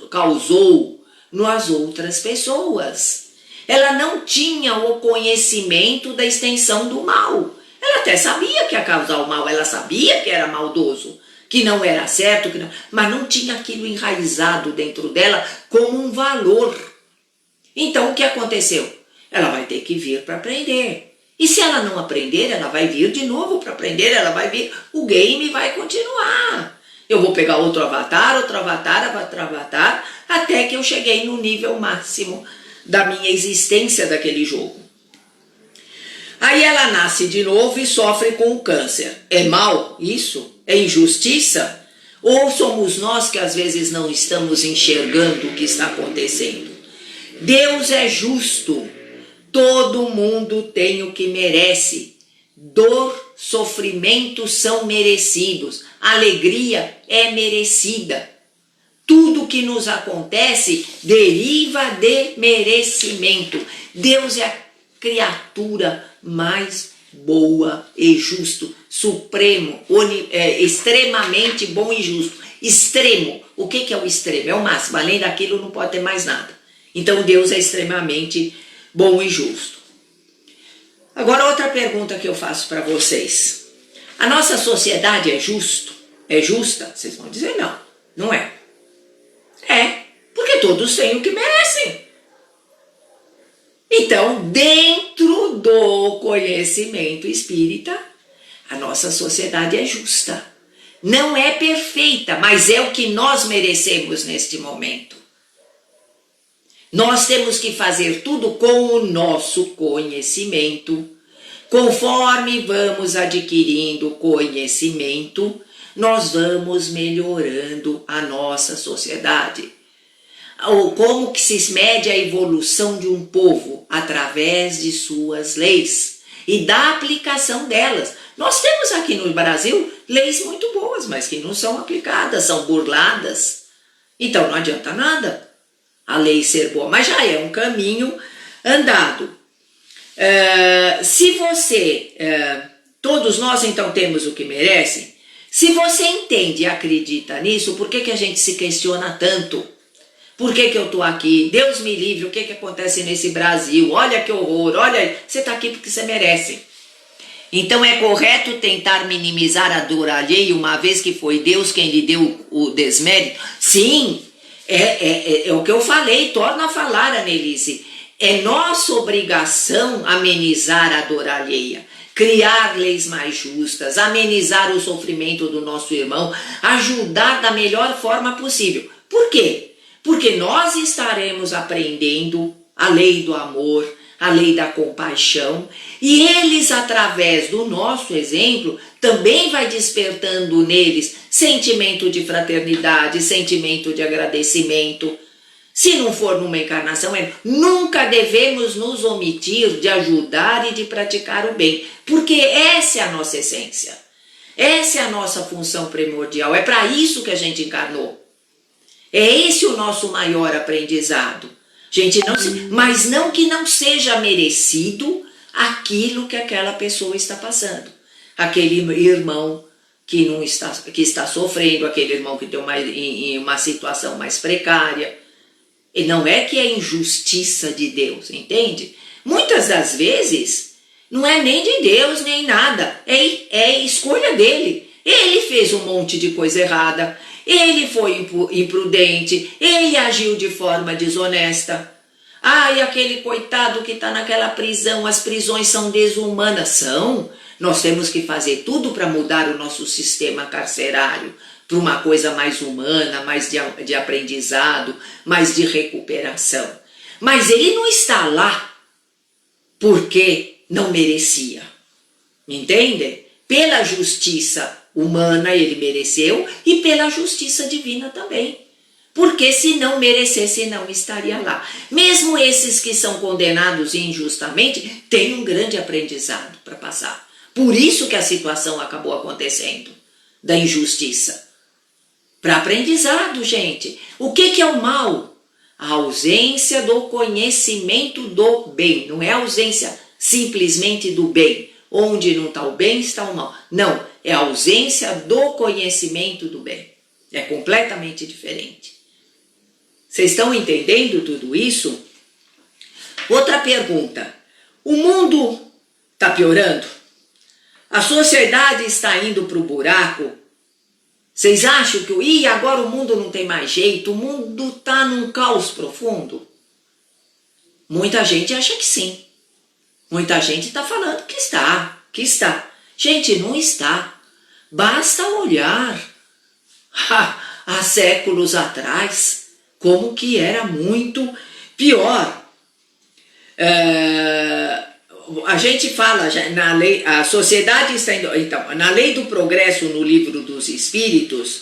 causou nas outras pessoas. Ela não tinha o conhecimento da extensão do mal. Ela até sabia que ia causar o mal, ela sabia que era maldoso, que não era certo, mas não tinha aquilo enraizado dentro dela como um valor. Então o que aconteceu? Ela vai ter que vir para aprender. E se ela não aprender, ela vai vir de novo para aprender, ela vai vir, o game vai continuar. Eu vou pegar outro avatar, até que eu cheguei no nível máximo da minha existência daquele jogo. Aí ela nasce de novo e sofre com o câncer. É mal isso? É injustiça? Ou somos nós que às vezes não estamos enxergando o que está acontecendo? Deus é justo. Todo mundo tem o que merece. Dor, sofrimento são merecidos. Alegria é merecida. Tudo que nos acontece deriva de merecimento. Deus é a criatura mais boa e justo, supremo, extremamente bom e justo. Extremo. O que é o extremo? É o máximo. Além daquilo não pode ter mais nada. Então Deus é extremamente bom e justo. Agora outra pergunta que eu faço para vocês. A nossa sociedade é justo? É justa? Vocês vão dizer não. Não é. É, porque todos têm o que merecem. Então, dentro do conhecimento espírita, a nossa sociedade é justa. Não é perfeita, mas é o que nós merecemos neste momento. Nós temos que fazer tudo com o nosso conhecimento. Conforme vamos adquirindo conhecimento, nós vamos melhorando a nossa sociedade. Como que se mede a evolução de um povo? Através de suas leis e da aplicação delas. Nós temos aqui no Brasil leis muito boas, mas que não são aplicadas, são burladas. Então não adianta nada a lei ser boa, mas já é um caminho andado. Se você, todos nós então temos o que merecem. Se você entende e acredita nisso, por que a gente se questiona tanto? Por que eu estou aqui? Deus me livre, o que acontece nesse Brasil? Olha que horror, olha, você está aqui porque você merece. Então é correto tentar minimizar a dor alheia, uma vez que foi Deus quem lhe deu o desmérito? Sim, é o que eu falei, torno a falar, Annelise. É nossa obrigação amenizar a dor alheia, criar leis mais justas, amenizar o sofrimento do nosso irmão, ajudar da melhor forma possível. Por quê? Porque nós estaremos aprendendo a lei do amor, a lei da compaixão, e eles, através do nosso exemplo, também vai despertando neles sentimento de fraternidade, sentimento de agradecimento. Se não for numa encarnação, nunca devemos nos omitir de ajudar e de praticar o bem, porque essa é a nossa essência, essa é a nossa função primordial, é para isso que a gente encarnou. É esse o nosso maior aprendizado. Gente, mas não que não seja merecido aquilo que aquela pessoa está passando. Aquele irmão que está sofrendo, aquele irmão que tem em uma situação mais precária. E não é que é injustiça de Deus, entende? Muitas das vezes não é nem de Deus nem nada, é escolha dele. Ele fez um monte de coisa errada, ele foi imprudente, ele agiu de forma desonesta. Ai, aquele coitado que está naquela prisão, as prisões são desumanas. São. Nós temos que fazer tudo para mudar o nosso sistema carcerário para uma coisa mais humana, mais de aprendizado, mais de recuperação. Mas ele não está lá porque não merecia. Entende? Pela justiça humana ele mereceu e pela justiça divina também. Porque se não merecesse, não estaria lá. Mesmo esses que são condenados injustamente, têm um grande aprendizado para passar. Por isso que a situação acabou acontecendo, da injustiça. Para aprendizado, gente. O que é o mal? A ausência do conhecimento do bem. Não é a ausência simplesmente do bem. Onde não está o bem, está o mal. Não, é a ausência do conhecimento do bem. É completamente diferente. Vocês estão entendendo tudo isso? Outra pergunta. O mundo está piorando? A sociedade está indo para o buraco? Vocês acham que agora o mundo não tem mais jeito? O mundo está num caos profundo? Muita gente acha que sim. Muita gente está falando que está. Gente, não está. Basta olhar há séculos atrás como que era muito pior. A gente fala na lei, a sociedade está indo, então, na lei do progresso no livro dos Espíritos,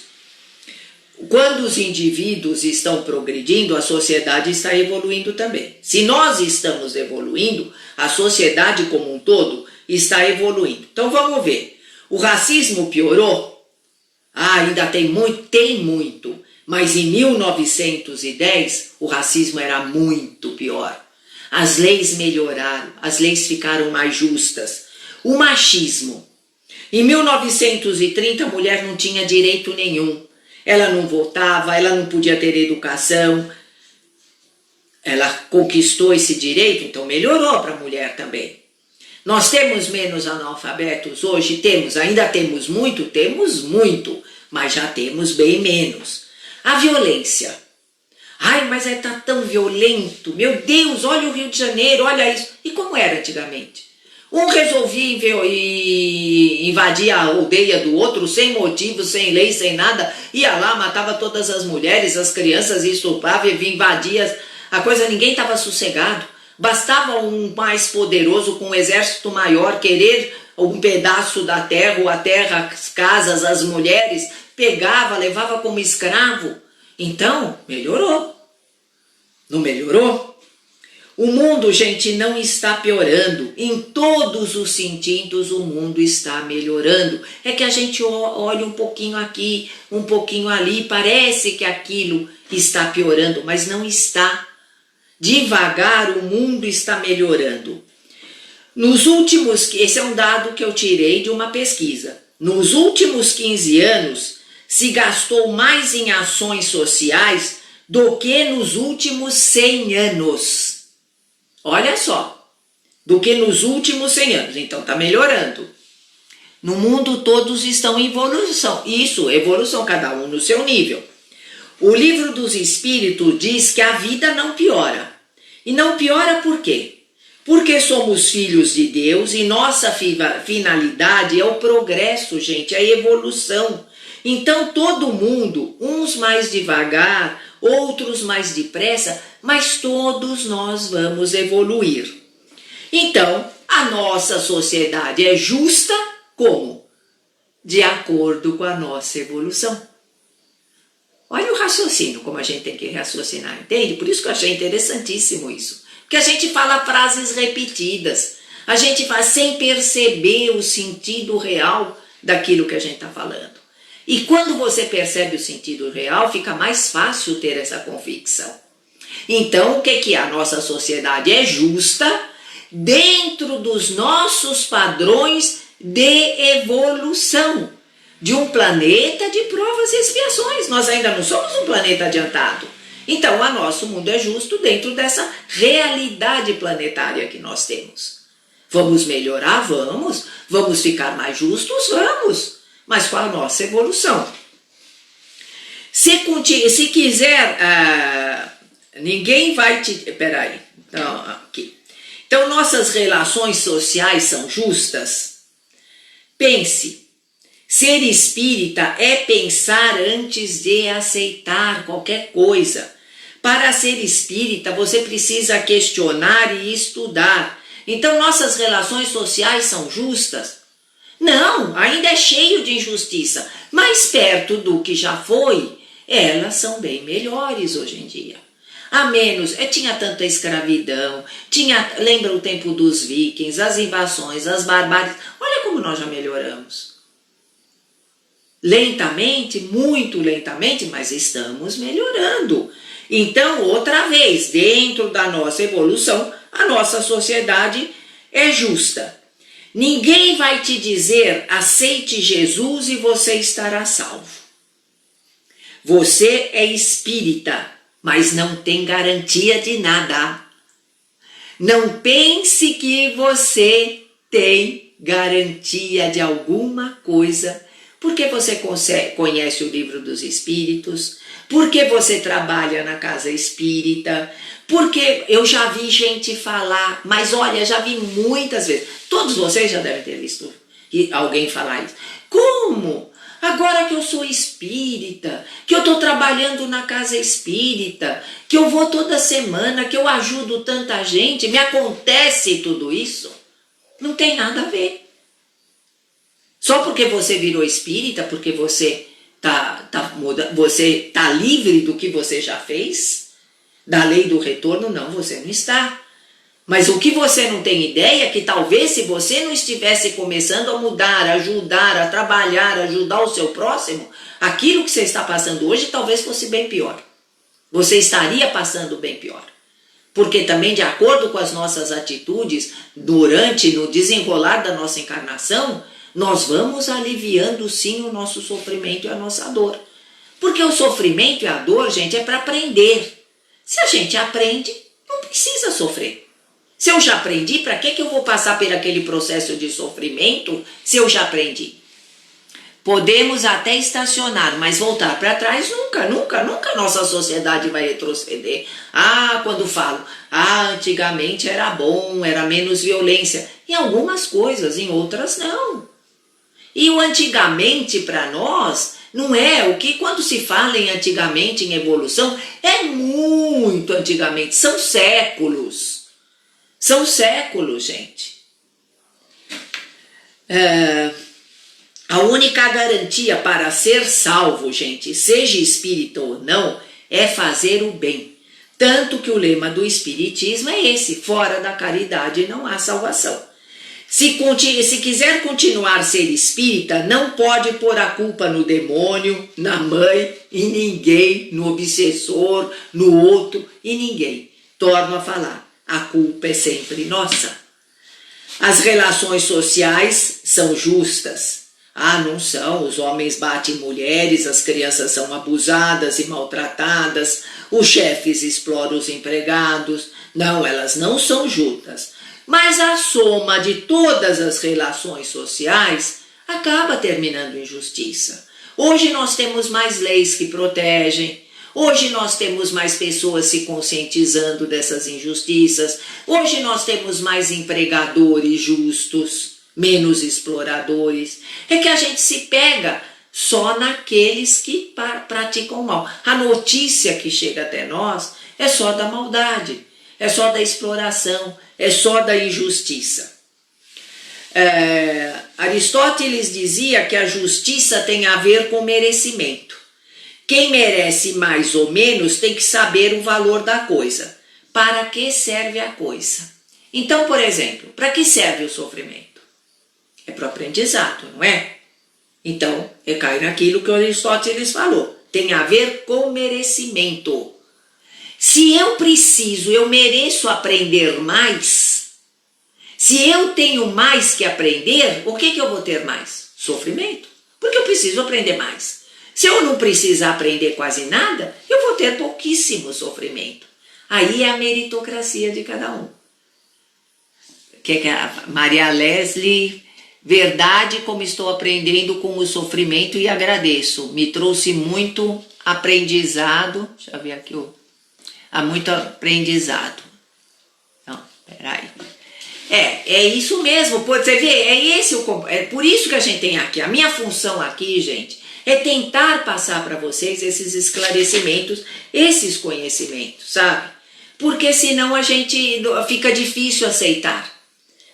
quando os indivíduos estão progredindo, a sociedade está evoluindo também. Se nós estamos evoluindo, a sociedade como um todo está evoluindo. Então vamos ver. O racismo piorou? Ainda tem muito. Mas em 1910 o racismo era muito pior. As leis melhoraram, as leis ficaram mais justas. O machismo. Em 1930 a mulher não tinha direito nenhum. Ela não votava, ela não podia ter educação. Ela conquistou esse direito, então melhorou para a mulher também. Nós temos menos analfabetos hoje? Temos, ainda temos muito, mas já temos bem menos. A violência. Ai, mas tá tão violento. Meu Deus, olha o Rio de Janeiro, olha isso. E como era antigamente? Um resolvia invadir a aldeia do outro sem motivo, sem lei, sem nada. Ia lá, matava todas as mulheres, as crianças, estuprava e invadia a coisa. Ninguém estava sossegado. Bastava um mais poderoso com um exército maior querer um pedaço da terra, ou a terra, as casas, as mulheres, pegava, levava como escravo. Então, melhorou. Não melhorou? O mundo, gente, não está piorando. Em todos os sentidos, o mundo está melhorando. É que a gente olha um pouquinho aqui, um pouquinho ali, parece que aquilo está piorando, mas não está. Devagar, o mundo está melhorando. Esse é um dado que eu tirei de uma pesquisa. Nos últimos 15 anos, se gastou mais em ações sociais do que nos últimos 100 anos. Olha só, do que nos últimos 100 anos. Então, está melhorando. No mundo todos estão em evolução. Isso, evolução, cada um no seu nível. O Livro dos Espíritos diz que a vida não piora. E não piora por quê? Porque somos filhos de Deus e nossa finalidade é o progresso, gente, a evolução. Então todo mundo, uns mais devagar, outros mais depressa, mas todos nós vamos evoluir. Então, a nossa sociedade é justa como? De acordo com a nossa evolução. Olha o raciocínio, como a gente tem que raciocinar, entende? Por isso que eu achei interessantíssimo isso. Porque a gente fala frases repetidas, a gente faz sem perceber o sentido real daquilo que a gente está falando. E quando você percebe o sentido real, fica mais fácil ter essa convicção. Então, o que é? A nossa sociedade é justa dentro dos nossos padrões de evolução, de um planeta de provas e expiações. Nós ainda não somos um planeta adiantado. Então, o nosso mundo é justo dentro dessa realidade planetária que nós temos. Vamos melhorar? Vamos. Vamos ficar mais justos? Vamos. Mas com a nossa evolução. Se quiser, ninguém vai te... Peraí. Então, aqui. Então, nossas relações sociais são justas? Pense. Ser espírita é pensar antes de aceitar qualquer coisa. Para ser espírita, você precisa questionar e estudar. Então, nossas relações sociais são justas? Não, ainda é cheio de injustiça. Mas perto do que já foi, elas são bem melhores hoje em dia. A menos, tinha tanta escravidão, lembra o tempo dos vikings, as invasões, as barbáries. Olha como nós já melhoramos. Lentamente, muito lentamente, mas estamos melhorando. Então, outra vez, dentro da nossa evolução, a nossa sociedade é justa. Ninguém vai te dizer, aceite Jesus e você estará salvo. Você é espírita, mas não tem garantia de nada. Não pense que você tem garantia de alguma coisa, porque você conhece o Livro dos Espíritos, porque você trabalha na casa espírita, porque eu já vi gente falar, mas olha, já vi muitas vezes, todos vocês já devem ter visto alguém falar isso. Como? Agora que eu sou espírita, que eu estou trabalhando na casa espírita, que eu vou toda semana, que eu ajudo tanta gente, me acontece tudo isso? Não tem nada a ver. Só porque você virou espírita, porque você você tá livre do que você já fez, da lei do retorno, não, você não está. Mas o que você não tem ideia é que talvez se você não estivesse começando a mudar, a ajudar, a trabalhar, a ajudar o seu próximo, aquilo que você está passando hoje talvez fosse bem pior. Você estaria passando bem pior. Porque também, de acordo com as nossas atitudes, no desenrolar da nossa encarnação, nós vamos aliviando sim o nosso sofrimento e a nossa dor. Porque o sofrimento e a dor, gente, é para aprender. Se a gente aprende, não precisa sofrer. Se eu já aprendi, para que eu vou passar por aquele processo de sofrimento se eu já aprendi? Podemos até estacionar, mas voltar para trás nunca nossa sociedade vai retroceder. Quando falo, antigamente era bom, era menos violência. Em algumas coisas, em outras não. E o antigamente para nós não é o que quando se fala em antigamente, em evolução, é muito antigamente, são séculos. São séculos, gente. A única garantia para ser salvo, gente, seja espírita ou não, é fazer o bem. Tanto que o lema do espiritismo é esse, fora da caridade não há salvação. Se quiser continuar a ser espírita, não pode pôr a culpa no demônio, na mãe, em ninguém, no obsessor, no outro, e ninguém. Torno a falar, a culpa é sempre nossa. As relações sociais são justas. Não são, os homens batem mulheres, as crianças são abusadas e maltratadas, os chefes exploram os empregados. Não, elas não são justas. Mas a soma de todas as relações sociais, acaba terminando em justiça. Hoje nós temos mais leis que protegem, hoje nós temos mais pessoas se conscientizando dessas injustiças, hoje nós temos mais empregadores justos, menos exploradores. É que a gente se pega só naqueles que praticam mal. A notícia que chega até nós é só da maldade, é só da exploração, é só da injustiça. Aristóteles dizia que a justiça tem a ver com merecimento. Quem merece mais ou menos tem que saber o valor da coisa. Para que serve a coisa? Então, por exemplo, para que serve o sofrimento? É para o aprendizado, não é? Então, recai naquilo que Aristóteles falou. Tem a ver com merecimento. Se eu preciso, eu mereço aprender mais. Se eu tenho mais que aprender, o que eu vou ter mais? Sofrimento. Porque eu preciso aprender mais. Se eu não precisar aprender quase nada, eu vou ter pouquíssimo sofrimento. Aí é a meritocracia de cada um. Que a Maria Leslie, verdade como estou aprendendo com o sofrimento e agradeço. Me trouxe muito aprendizado. Deixa eu ver aqui. Há muito aprendizado. Não, peraí. É isso mesmo, você vê, é por isso que a gente tem aqui. A minha função aqui, gente, é tentar passar para vocês esses esclarecimentos, esses conhecimentos, sabe? Porque senão a gente fica difícil aceitar.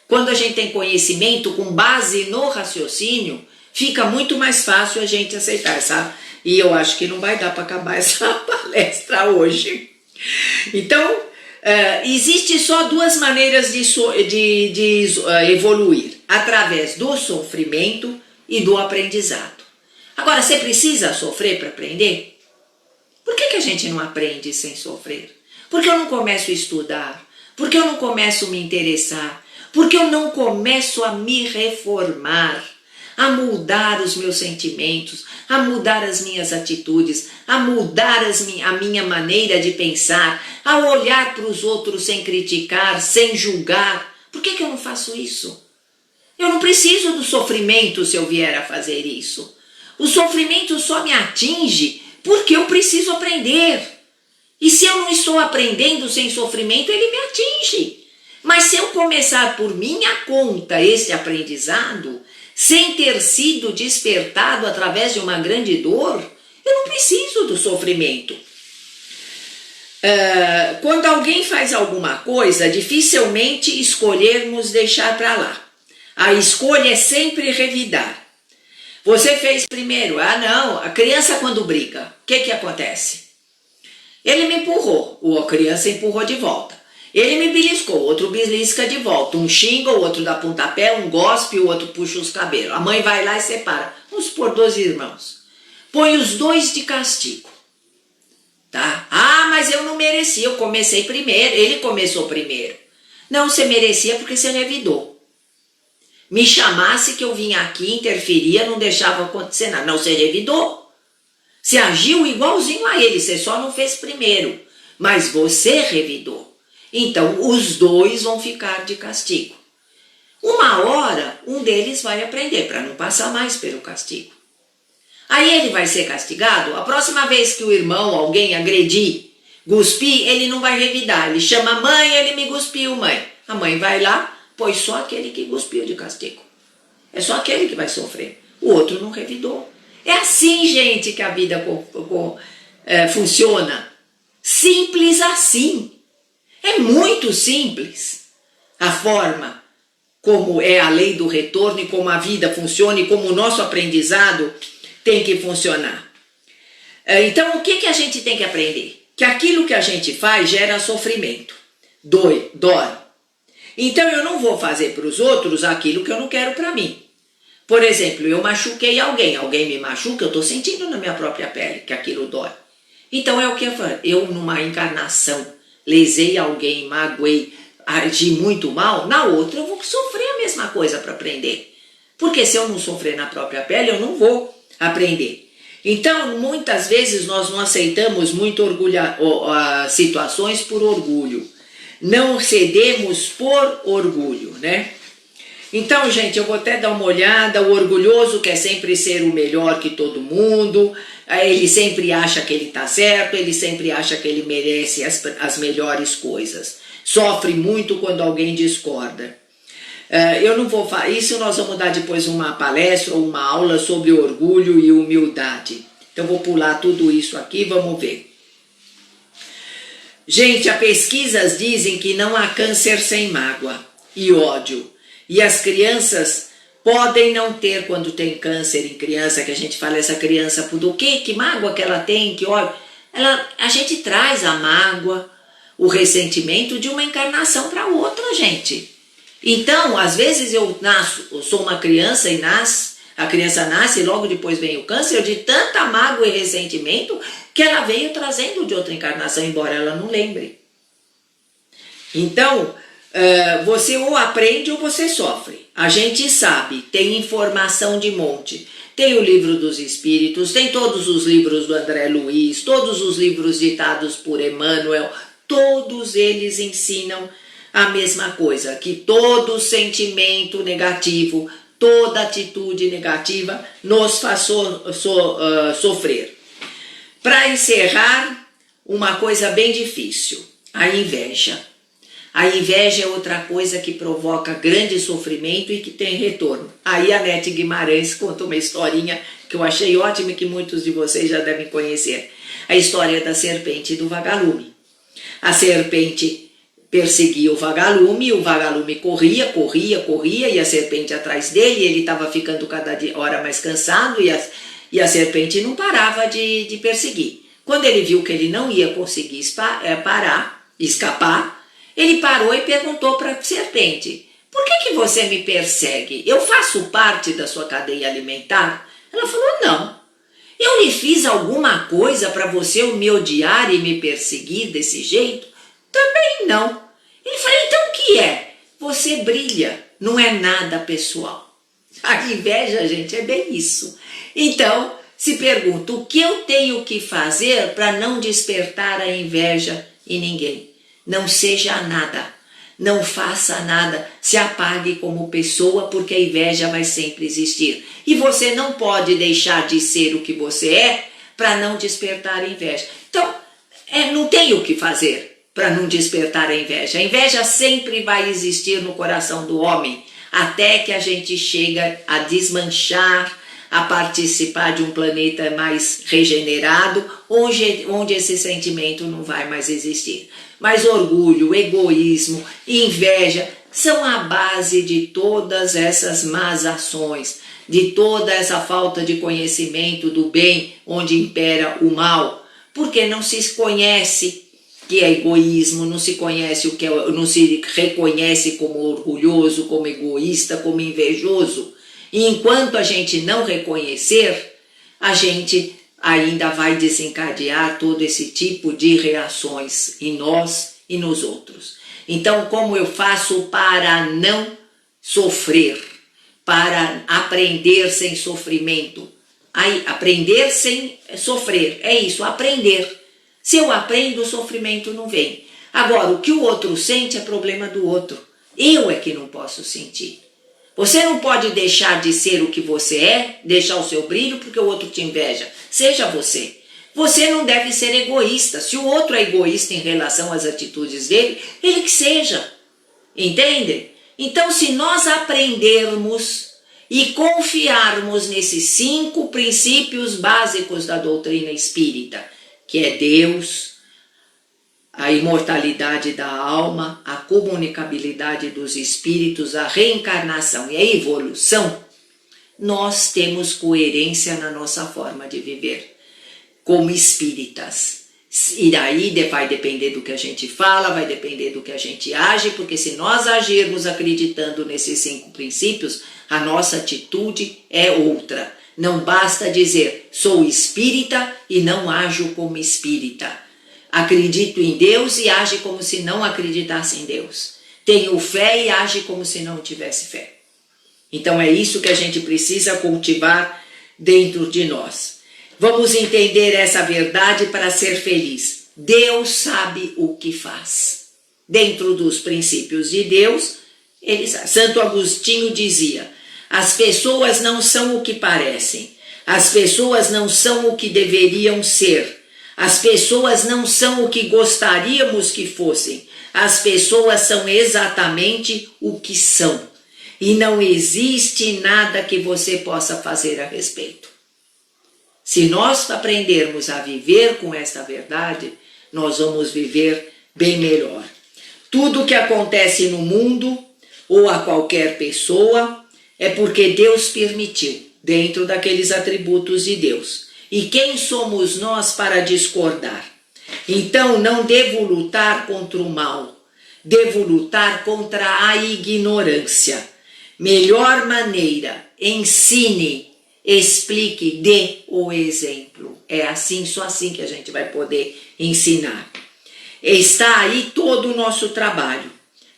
Quando a gente tem conhecimento com base no raciocínio, fica muito mais fácil a gente aceitar, sabe? E eu acho que não vai dar para acabar essa palestra hoje. Então, existe só duas maneiras de evoluir, através do sofrimento e do aprendizado. Agora, você precisa sofrer para aprender? Por que a gente não aprende sem sofrer? Por que eu não começo a estudar? Por que eu não começo a me interessar? Por que eu não começo a me reformar? A mudar os meus sentimentos, a mudar as minhas atitudes, a mudar a minha maneira de pensar, a olhar para os outros sem criticar, sem julgar. Por que eu não faço isso? Eu não preciso do sofrimento se eu vier a fazer isso. O sofrimento só me atinge porque eu preciso aprender. E se eu não estou aprendendo sem sofrimento, ele me atinge. Mas se eu começar por minha conta esse aprendizado, sem ter sido despertado através de uma grande dor, eu não preciso do sofrimento. Quando alguém faz alguma coisa, dificilmente escolhermos deixar para lá. A escolha é sempre revidar. Você fez primeiro, não, a criança quando briga, o que acontece? Ele me empurrou, ou a criança empurrou de volta. Ele me beliscou, outro belisca de volta. Um xinga, o outro dá pontapé, um gospe, o outro puxa os cabelos. A mãe vai lá e separa. Vamos supor 2 irmãos. Põe os 2 de castigo. Tá? Mas eu não mereci, eu comecei primeiro. Ele começou primeiro. Não, você merecia porque você revidou. Me chamasse que eu vinha aqui, interferia, não deixava acontecer nada. Não, você revidou. Você agiu igualzinho a ele, você só não fez primeiro. Mas você revidou. Então, os 2 vão ficar de castigo. Uma hora, um deles vai aprender para não passar mais pelo castigo. Aí ele vai ser castigado. A próxima vez que o irmão, alguém agredir, cuspir, ele não vai revidar. Ele chama a mãe, ele me cuspiu, mãe. A mãe vai lá, pois só aquele que cuspiu de castigo. É só aquele que vai sofrer. O outro não revidou. É assim, gente, que a vida funciona. Simples assim. É muito simples a forma como é a lei do retorno e como a vida funciona e como o nosso aprendizado tem que funcionar. Então, o que a gente tem que aprender? Que aquilo que a gente faz gera sofrimento, dói. Então, eu não vou fazer para os outros aquilo que eu não quero para mim. Por exemplo, eu machuquei alguém me machuca, eu estou sentindo na minha própria pele que aquilo dói. Então, é o que eu numa encarnação, lesei alguém, magoei, agi muito mal, na outra eu vou sofrer a mesma coisa para aprender. Porque se eu não sofrer na própria pele, eu não vou aprender. Então, muitas vezes nós não aceitamos muito situações por orgulho. Não cedemos por orgulho, né? Então, gente, eu vou até dar uma olhada. O orgulhoso quer sempre ser o melhor que todo mundo, ele sempre acha que ele está certo, ele sempre acha que ele merece as melhores coisas. Sofre muito quando alguém discorda. Eu não vou falar, isso nós vamos dar depois uma palestra ou uma aula sobre orgulho e humildade. Então, vou pular tudo isso aqui, vamos ver. Gente, as pesquisas dizem que não há câncer sem mágoa e ódio. E as crianças podem não ter, quando tem câncer em criança, que a gente fala essa criança, do quê? Que mágoa que ela tem, que ódio. A gente traz a mágoa, o ressentimento de uma encarnação para outra, gente. Então, às vezes eu sou uma criança e a criança nasce e logo depois vem o câncer de tanta mágoa e ressentimento que ela veio trazendo de outra encarnação, embora ela não lembre. Então, você ou aprende ou você sofre. A gente sabe, tem informação de monte. Tem o livro dos Espíritos, tem todos os livros do André Luiz, todos os livros ditados por Emmanuel, todos eles ensinam a mesma coisa, que todo sentimento negativo, toda atitude negativa nos faz sofrer. Para encerrar, uma coisa bem difícil, a inveja. A inveja é outra coisa que provoca grande sofrimento e que tem retorno. Aí a Nete Guimarães conta uma historinha que eu achei ótima e que muitos de vocês já devem conhecer. A história da serpente e do vagalume. A serpente perseguia o vagalume corria, e a serpente atrás dele, ele estava ficando cada hora mais cansado e a serpente não parava de perseguir. Quando ele viu que ele não ia conseguir escapar, ele parou e perguntou para a serpente: por que você me persegue? Eu faço parte da sua cadeia alimentar? Ela falou: não. Eu lhe fiz alguma coisa para você me odiar e me perseguir desse jeito? Também não. Ele falou: então o que é? Você brilha, não é nada pessoal. A inveja, gente, é bem isso. Então, se pergunta: o que eu tenho que fazer para não despertar a inveja em ninguém? Não seja nada, não faça nada, se apague como pessoa, porque a inveja vai sempre existir. E você não pode deixar de ser o que você é para não despertar a inveja. Então, não tem o que fazer para não despertar a inveja. A inveja sempre vai existir no coração do homem, até que a gente chega a desmanchar, a participar de um planeta mais regenerado, onde esse sentimento não vai mais existir. Mas orgulho, egoísmo, inveja são a base de todas essas más ações, de toda essa falta de conhecimento do bem, onde impera o mal, porque não se conhece que é egoísmo, não se conhece o que não se reconhece como orgulhoso, como egoísta, como invejoso. E enquanto a gente não reconhecer, a gente ainda vai desencadear todo esse tipo de reações em nós e nos outros. Então, como eu faço para não sofrer, para aprender sem sofrimento? Aí, aprender sem sofrer, é isso, aprender. Se eu aprendo, o sofrimento não vem. Agora, o que o outro sente é problema do outro. Eu é que não posso sentir. Você não pode deixar de ser o que você é, deixar o seu brilho porque o outro te inveja. Seja você. Você não deve ser egoísta. Se o outro é egoísta em relação às atitudes dele, ele que seja. Entende? Então, se nós aprendermos e confiarmos nesses 5 princípios básicos da doutrina espírita, que é Deus, a imortalidade da alma, a comunicabilidade dos espíritos, a reencarnação e a evolução, nós temos coerência na nossa forma de viver, como espíritas. E daí vai depender do que a gente fala, vai depender do que a gente age, porque se nós agirmos acreditando nesses 5 princípios, a nossa atitude é outra. Não basta dizer, sou espírita e não ajo como espírita. Acredito em Deus e age como se não acreditasse em Deus. Tenho fé e age como se não tivesse fé. Então é isso que a gente precisa cultivar dentro de nós. Vamos entender essa verdade para ser feliz. Deus sabe o que faz. Dentro dos princípios de Deus, Santo Agostinho dizia: as pessoas não são o que parecem, as pessoas não são o que deveriam ser, as pessoas não são o que gostaríamos que fossem, as pessoas são exatamente o que são. E não existe nada que você possa fazer a respeito. Se nós aprendermos a viver com esta verdade, nós vamos viver bem melhor. Tudo que acontece no mundo ou a qualquer pessoa é porque Deus permitiu, dentro daqueles atributos de Deus. E quem somos nós para discordar? Então não devo lutar contra o mal, devo lutar contra a ignorância. Melhor maneira, ensine, explique, dê o exemplo. É assim, só assim que a gente vai poder ensinar. Está aí todo o nosso trabalho.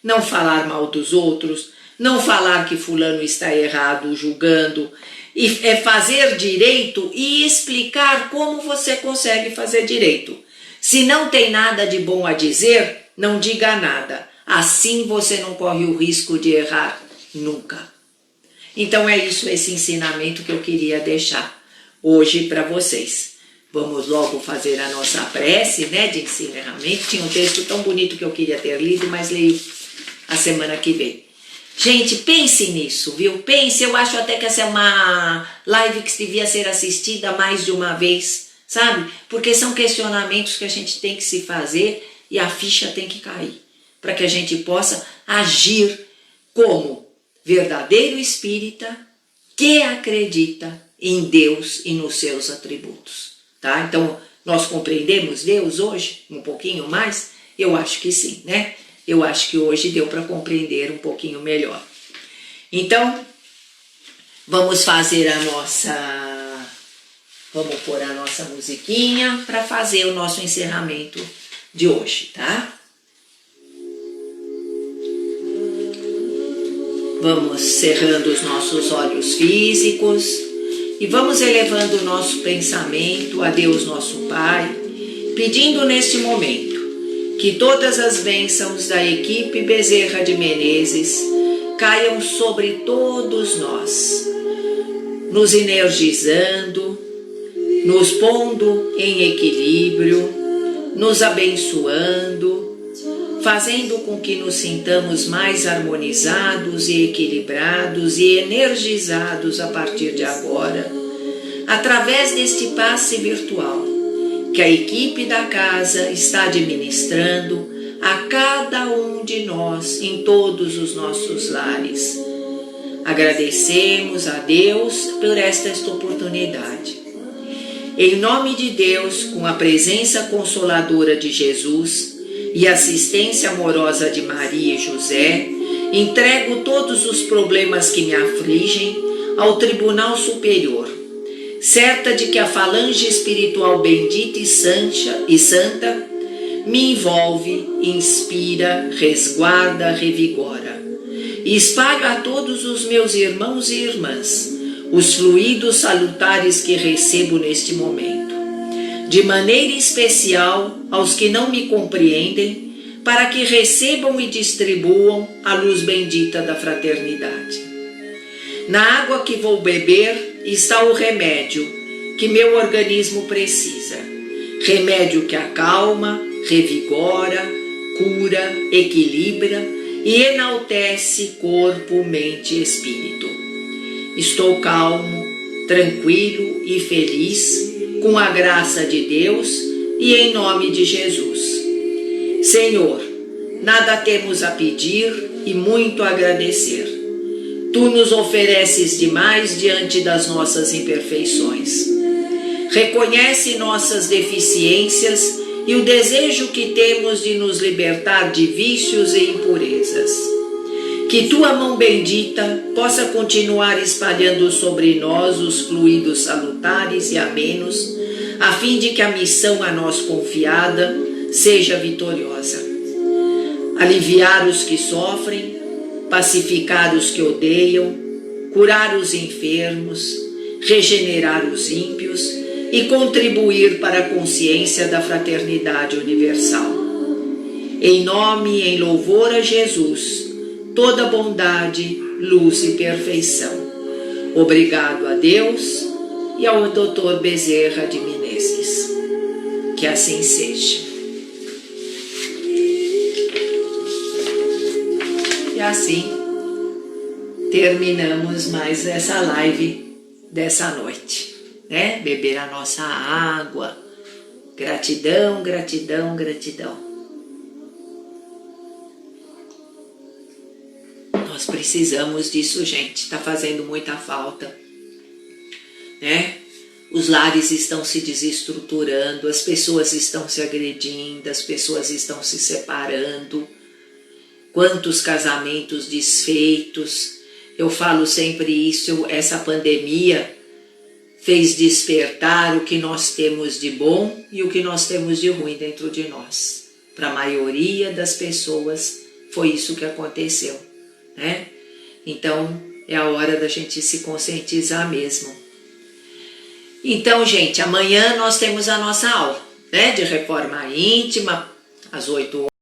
Não falar mal dos outros, não falar que fulano está errado, julgando, e é fazer direito e explicar como você consegue fazer direito. Se não tem nada de bom a dizer, não diga nada. Assim você não corre o risco de errar nunca. Então é isso, esse ensinamento que eu queria deixar hoje para vocês. Vamos logo fazer a nossa prece, né, de encerramento. Tinha um texto tão bonito que eu queria ter lido, mas leio a semana que vem. Gente, pense nisso, viu? Pense, eu acho até que essa é uma live que devia ser assistida mais de uma vez, sabe? Porque são questionamentos que a gente tem que se fazer e a ficha tem que cair, para que a gente possa agir como verdadeiro espírita que acredita em Deus e nos seus atributos, tá? Então, nós compreendemos Deus hoje um pouquinho mais? Eu acho que sim, né? Eu acho que hoje deu para compreender um pouquinho melhor. Então, vamos fazer a nossa... Vamos pôr a nossa musiquinha para fazer o nosso encerramento de hoje, tá? Vamos cerrando os nossos olhos físicos e vamos elevando o nosso pensamento a Deus nosso Pai, pedindo neste momento que todas as bênçãos da equipe Bezerra de Menezes caiam sobre todos nós, nos energizando, nos pondo em equilíbrio, nos abençoando, fazendo com que nos sintamos mais harmonizados e equilibrados e energizados a partir de agora, através deste passe virtual que a equipe da casa está administrando a cada um de nós em todos os nossos lares. Agradecemos a Deus por esta oportunidade. Em nome de Deus, com a presença consoladora de Jesus e assistência amorosa de Maria e José, entrego todos os problemas que me afligem ao Tribunal Superior, certa de que a falange espiritual bendita e santa me envolve, inspira, resguarda, revigora. E espalho a todos os meus irmãos e irmãs os fluidos salutares que recebo neste momento, de maneira especial aos que não me compreendem, para que recebam e distribuam a luz bendita da fraternidade. Na água que vou beber está o remédio que meu organismo precisa, remédio que acalma, revigora, cura, equilibra e enaltece corpo, mente e espírito. Estou calmo, tranquilo e feliz com a graça de Deus e em nome de Jesus. Senhor, nada temos a pedir e muito a agradecer. Tu nos ofereces demais diante das nossas imperfeições. Reconhece nossas deficiências e o desejo que temos de nos libertar de vícios e impurezas. Que tua mão bendita possa continuar espalhando sobre nós os fluidos salutares e amenos, a fim de que a missão a nós confiada seja vitoriosa. Aliviar os que sofrem, pacificar os que odeiam, curar os enfermos, regenerar os ímpios e contribuir para a consciência da fraternidade universal. Em nome e em louvor a Jesus, toda bondade, luz e perfeição. Obrigado a Deus e ao Dr. Bezerra de Menezes. Que assim seja. E assim terminamos mais essa live dessa noite, né? Beber a nossa água. Gratidão, gratidão, gratidão. Nós precisamos disso, gente. Está fazendo muita falta, né? Os lares estão se desestruturando, as pessoas estão se agredindo, as pessoas estão se separando. Quantos casamentos desfeitos. Eu falo sempre isso, essa pandemia fez despertar o que nós temos de bom e o que nós temos de ruim dentro de nós. Para a maioria das pessoas foi isso que aconteceu, né? Então é a hora da gente se conscientizar mesmo. Então, gente, amanhã nós temos a nossa aula, né, de reforma íntima, às 8 horas.